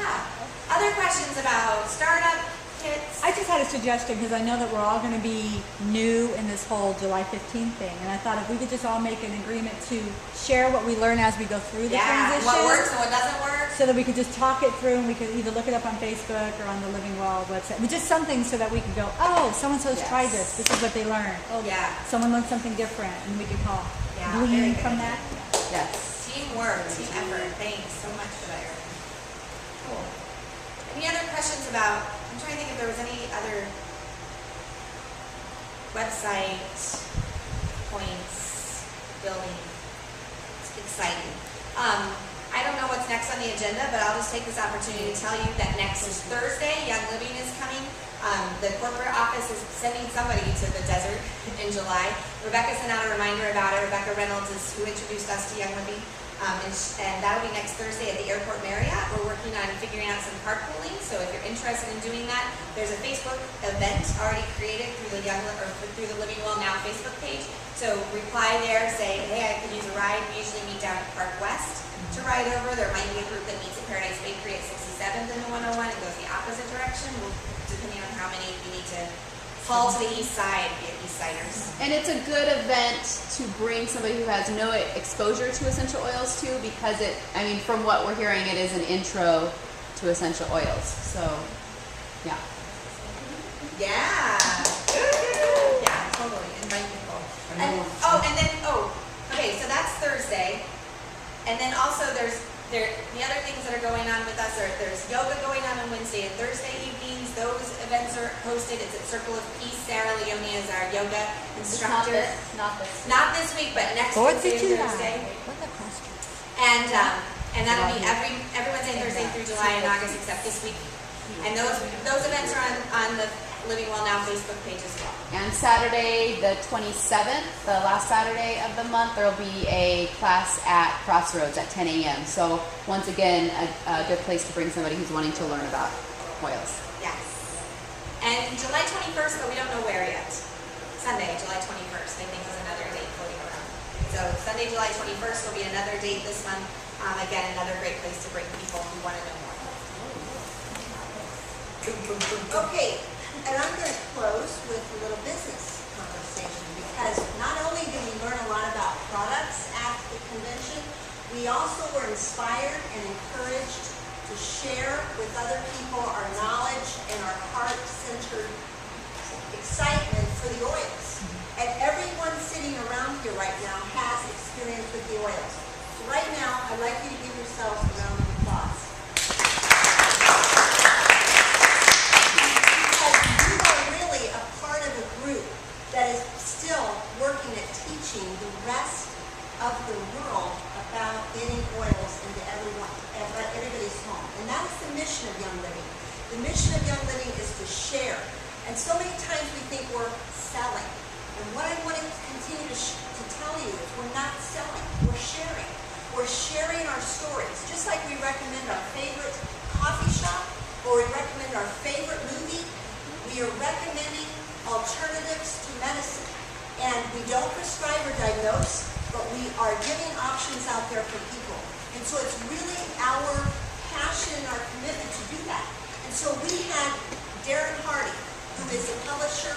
Yeah. Other questions about startup kits? I just had a suggestion because I know that we're all going to be new in this whole July 15th thing. And I thought if we could just all make an agreement to share what we learn as we go through the transition. What works and what doesn't work. So that we could just talk it through and we could either look it up on Facebook or on the Living Well website. But just something so that we could go, oh, so-and-so's Yes. tried this. This is what they learned. Oh, Yeah. someone learned something different. And we could all Yeah, glean very good from idea. that. Yes. Teamwork, team effort. Thanks so much for that, Erin. Cool. Any other questions about, I'm trying to think if there was any other website points, building. It's exciting. I don't know what's next on the agenda, but I'll just take this opportunity to tell you that next Thursday, Young Living is coming. The corporate office is sending somebody to the desert in July. Rebecca sent out a reminder about it. Rebecca Reynolds is who introduced us to Young Living. And that'll be next Thursday at the Airport Marriott. We're working on figuring out some carpooling. So if you're interested in doing that, there's a Facebook event already created through through the Living Well Now Facebook page. So reply there, say, hey, I could use a ride. We usually meet down at Park West to ride over. There might be a group that meets at Paradise Bakery at 67th and the 101 and goes the opposite direction. Depending on how many we need to fall to the east side, be East Siders. And it's a good event to bring somebody who has no exposure to essential oils to, because from what we're hearing, it is an intro to essential oils. So, yeah. Yeah. Yeah, totally. Invite people. Okay, so that's Thursday. And then also the other things that are going on with us are there's yoga going on Wednesday and Thursday evenings. Those events are hosted. It's at Circle of Peace. Sarah Leone is our yoga instructor. Not this week, but next Wednesday and Thursday. And that'll be every Wednesday and Thursday through July and August except this week. And those events are on the Living Well Now Facebook page as well. And Saturday, the 27th, the last Saturday of the month, there will be a class at Crossroads at 10 a.m. So once again, a good place to bring somebody who's wanting to learn about oils. Yes. And July 21st, but we don't know where yet. Sunday, July 21st, I think is another date floating around. So Sunday, July 21st will be another date this month. Again, another great place to bring people who want to know more. Okay, and I'm going to close with a little business conversation because not only did we learn a lot about products at the convention, we also were inspired and encouraged to share with other people our knowledge and our heart-centered excitement for the oils. And everyone sitting around here right now has experience with the oils. So right now, I'd like you to give yourselves a round of applause. Because you are really a part of a group that is still working at teaching the rest of the world about getting oils into everybody's home. And that is the mission of Young Living. The mission of Young Living is to share. And so many times we think we're selling. And what I want to continue to tell you is we're not selling, we're sharing. We're sharing our stories. Just like we recommend our favorite coffee shop or we recommend our favorite movie, we are recommending alternatives to medicine. And we don't prescribe or diagnose, but we are giving options out there for people. And so it's really our passion and our commitment to do that. And so we had Darren Hardy, who is a publisher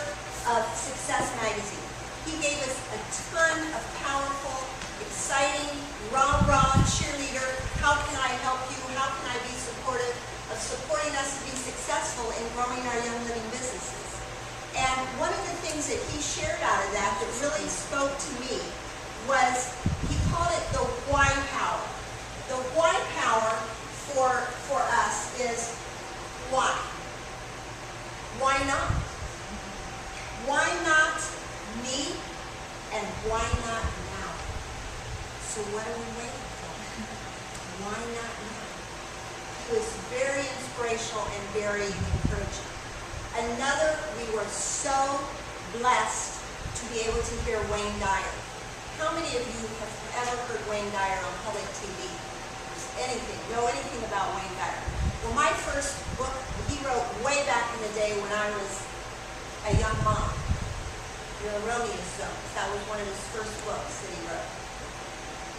of Success Magazine. He gave us a ton of powerful, exciting, rah-rah cheerleader. How can I help you? How can I be supportive of supporting us to be successful in growing our Young Living businesses? And one of the things that he shared out of that really spoke to me was he called it the why power. The why power for us is why. Why not? Why not me? And why not now? So what are we waiting for? Why not now? It was very inspirational and very encouraging. Another, we were so blessed to be able to hear Wayne Dyer. How many of you have ever heard Wayne Dyer on public TV? Know anything about Wayne Dyer? Well, my first book, he wrote way back in the day when I was a young mom. The Romeo Stones. That was one of his first books that he wrote.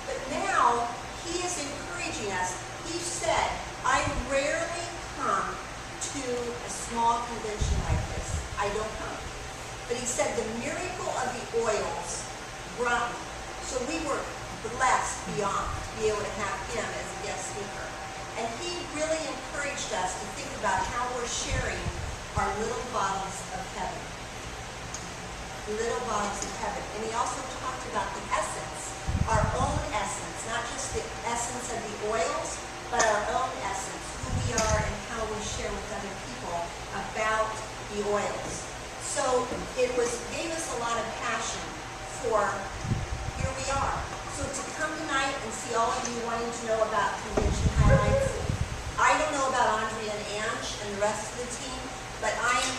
But now, he is encouraging us. He said, I rarely come to a small convention like this. I don't come. But he said the miracle of the oils brought me. So we were blessed beyond to be able to have him as a guest speaker. And he really encouraged us to think about how we're sharing our little bottles of heaven. Little bottles of heaven. And he also talked about the essence, our own essence, not just the essence of the oils, but our own essence, who we are and how we share with other people about the oils. So it gave us a lot of passion for here we are. So to come tonight and see all of you wanting to know about convention highlights, I don't know about Andrea and Ange and the rest of the team, but I am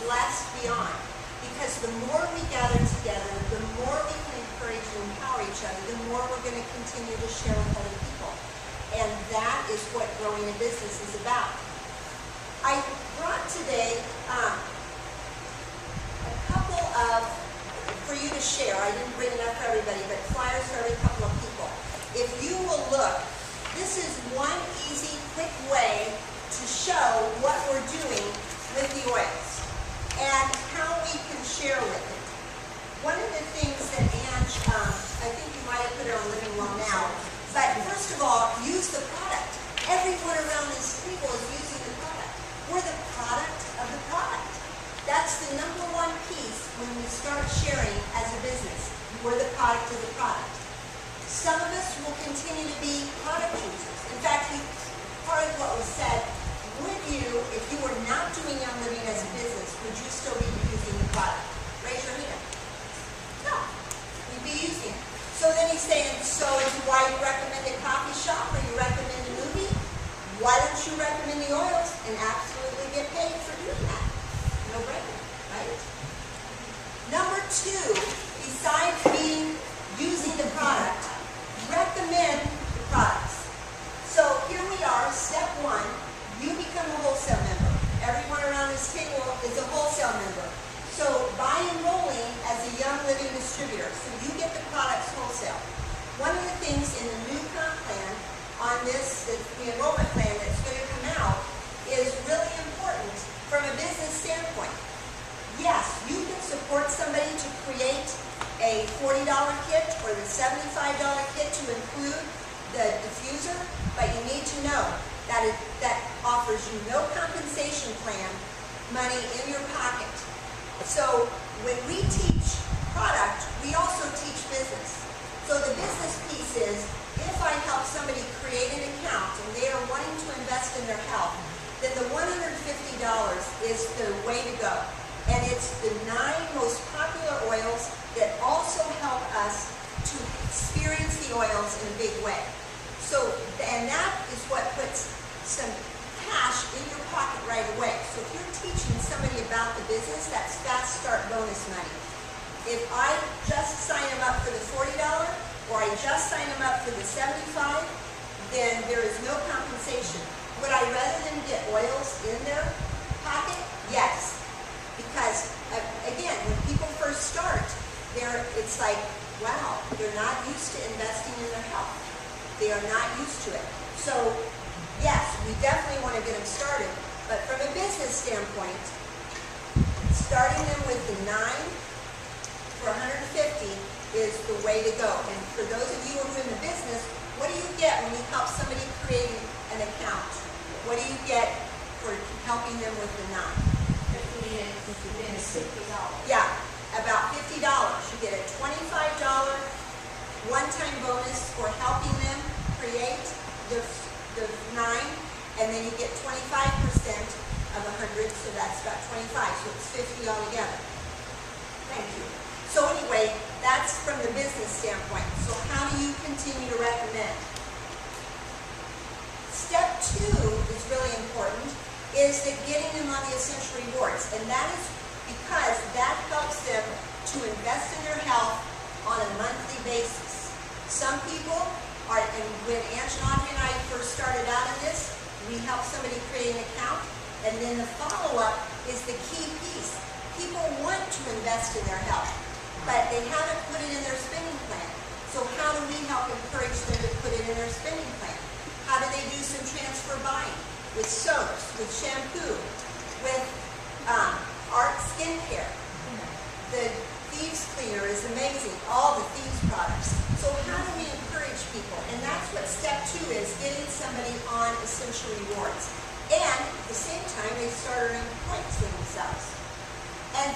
blessed beyond. Because the more we gather together, the more we can encourage and empower each other, the more we're going to continue to share with other people. And that is what growing a business is about. I brought today a couple of, for you to share, I didn't bring enough for everybody, but flyers for every couple of people. If you will look, this is one easy, quick way to show what we're doing with the oils and how we can share with it. One of the things that Ange, I think you might have put it on Living Well now, but first of all, use the product. Everyone around this table is using the product. We're the product of the product. That's the number one piece when we start sharing as a business. We're the product of the product. Some of us will continue to be product users. In fact, part of what was said, would you, if you were not doing Young Living as a business, would you still be using the product? Raise your hand. No, we'd be using it. So then he's saying, so why you recommend a coffee shop or you recommend a movie? Why don't you recommend the oils and absolutely get paid for doing that? No brainer, right? Number two, besides using the product, recommend the products. So here we are, step one, you become a wholesale member. Everyone around this table is a wholesale member. So by enrolling as a Young Living distributor, so you get the products wholesale. One of the things in the new comp plan on this, the enrollment plan that's going to come out, is really important from a business standpoint. Yes, you can support somebody to create a $40 kit or the $75 kit to include the diffuser, but you need to know that that offers you no compensation plan money in your pocket. So when we teach product, we also teach business. So the business piece is, if I help somebody create an account and they are wanting to invest in their health, then the $150 is the way to go. And it's the 9 most popular oils that also help us to experience the oils in a big way. So, and that is what puts some cash in your pocket right away. So if you're teaching somebody about the business, that's fast start bonus money. If I just sign them up for the $40 or I just sign them up for the $75, then there is no compensation. Would I rather them get oils in their pocket? Yes. Because, again, when people first start, it's like, wow, they're not used to investing in their health. They are not used to it. So, yes, we definitely want to get them started. But from a business standpoint, starting them with the 9 for $150 is the way to go. And for those of you who are in the business, what do you get when you help somebody create an account? What do you get for helping them with the 9? Yeah, about $50. You get a $25 one-time bonus for helping them create the 9, and then you get 25% of 100, so that's about 25, so it's 50 altogether. Thank you. So anyway, That's from the business standpoint. So how do you continue to recommend? Step 2 is really important, is that getting them on the essential rewards. And that is because that helps them to invest in their health on a monthly basis. Some people are, and when Ange and Audrey and I first started out in this, we helped somebody create an account, and then the follow-up is the key piece. People want to invest in their health, but they haven't put it in their spending plan. So how do we help encourage them to put it in their spending plan? How do they do some transfer buying with soaps, with shampoo, with Art Skincare? The Thieves Cleaner is amazing, all the Thieves products. So how do we encourage people? And that's what step 2 is, getting somebody on essential rewards. And at the same time, they start earning points for themselves. And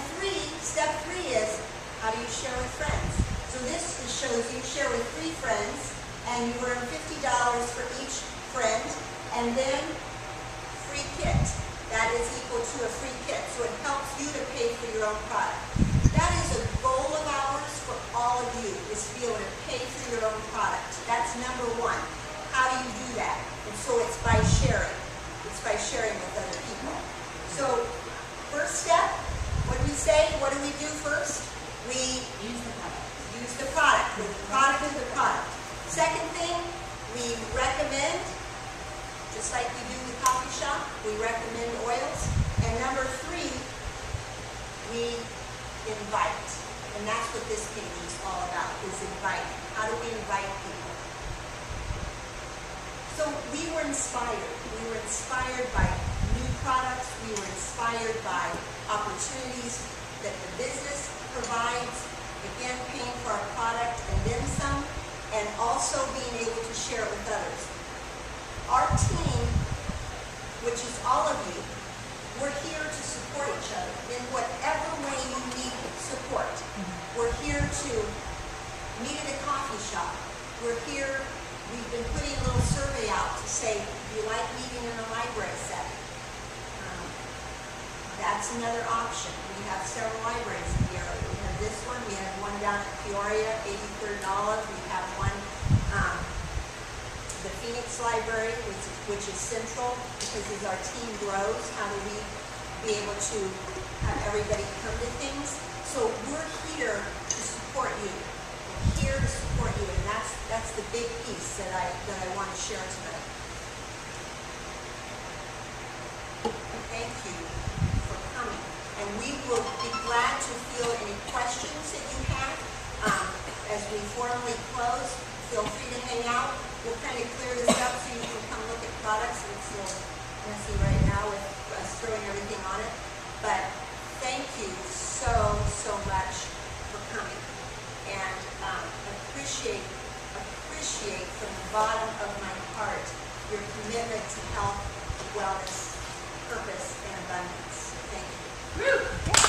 step 3 is, how do you share with friends? So this shows you share with 3 friends, and you earn $50 for each friend, and then free kit. That is equal to a free kit. So it helps you to pay for your own product. That is a goal of ours for all of you, is to be able to pay for your own product. That's number 1. How do you do that? And so it's by sharing. It's by sharing with other people. So first step, what do we say? What do we do first? We use the product. Use the product. The product is the product. Second thing, we recommend, just like we do with coffee shop, we recommend oils. And number 3, we invite. And that's what this page is all about, is invite. How do we invite people? So we were inspired. We were inspired by new products. We were inspired by opportunities that the business provides, again, paying for our product and then some, and also being able to share it with others. Our team, which is all of you, we're here to support each other in whatever way you need support. We're here to meet at a coffee shop. We're here, we've been putting a little survey out to say, do you like meeting in a library setting? That's another option. We have several libraries in the area. We have this one, we have one down at Peoria, 83rd and Olive. We have one, the Phoenix Library, which is central, because as our team grows, how do we be able to have everybody come to things? So we're here to support you. We're here to support you, and that's the big piece that I want to share tonight. Thank you for coming, and we will be glad to field any questions that you have. As we formally close, feel free to hang out. We'll kind of clear this up so you can come look at products. It's a little messy right now with us throwing everything on it, but thank you so much for coming, and appreciate from the bottom of my heart your commitment to health, wellness, purpose, and abundance. Thank you.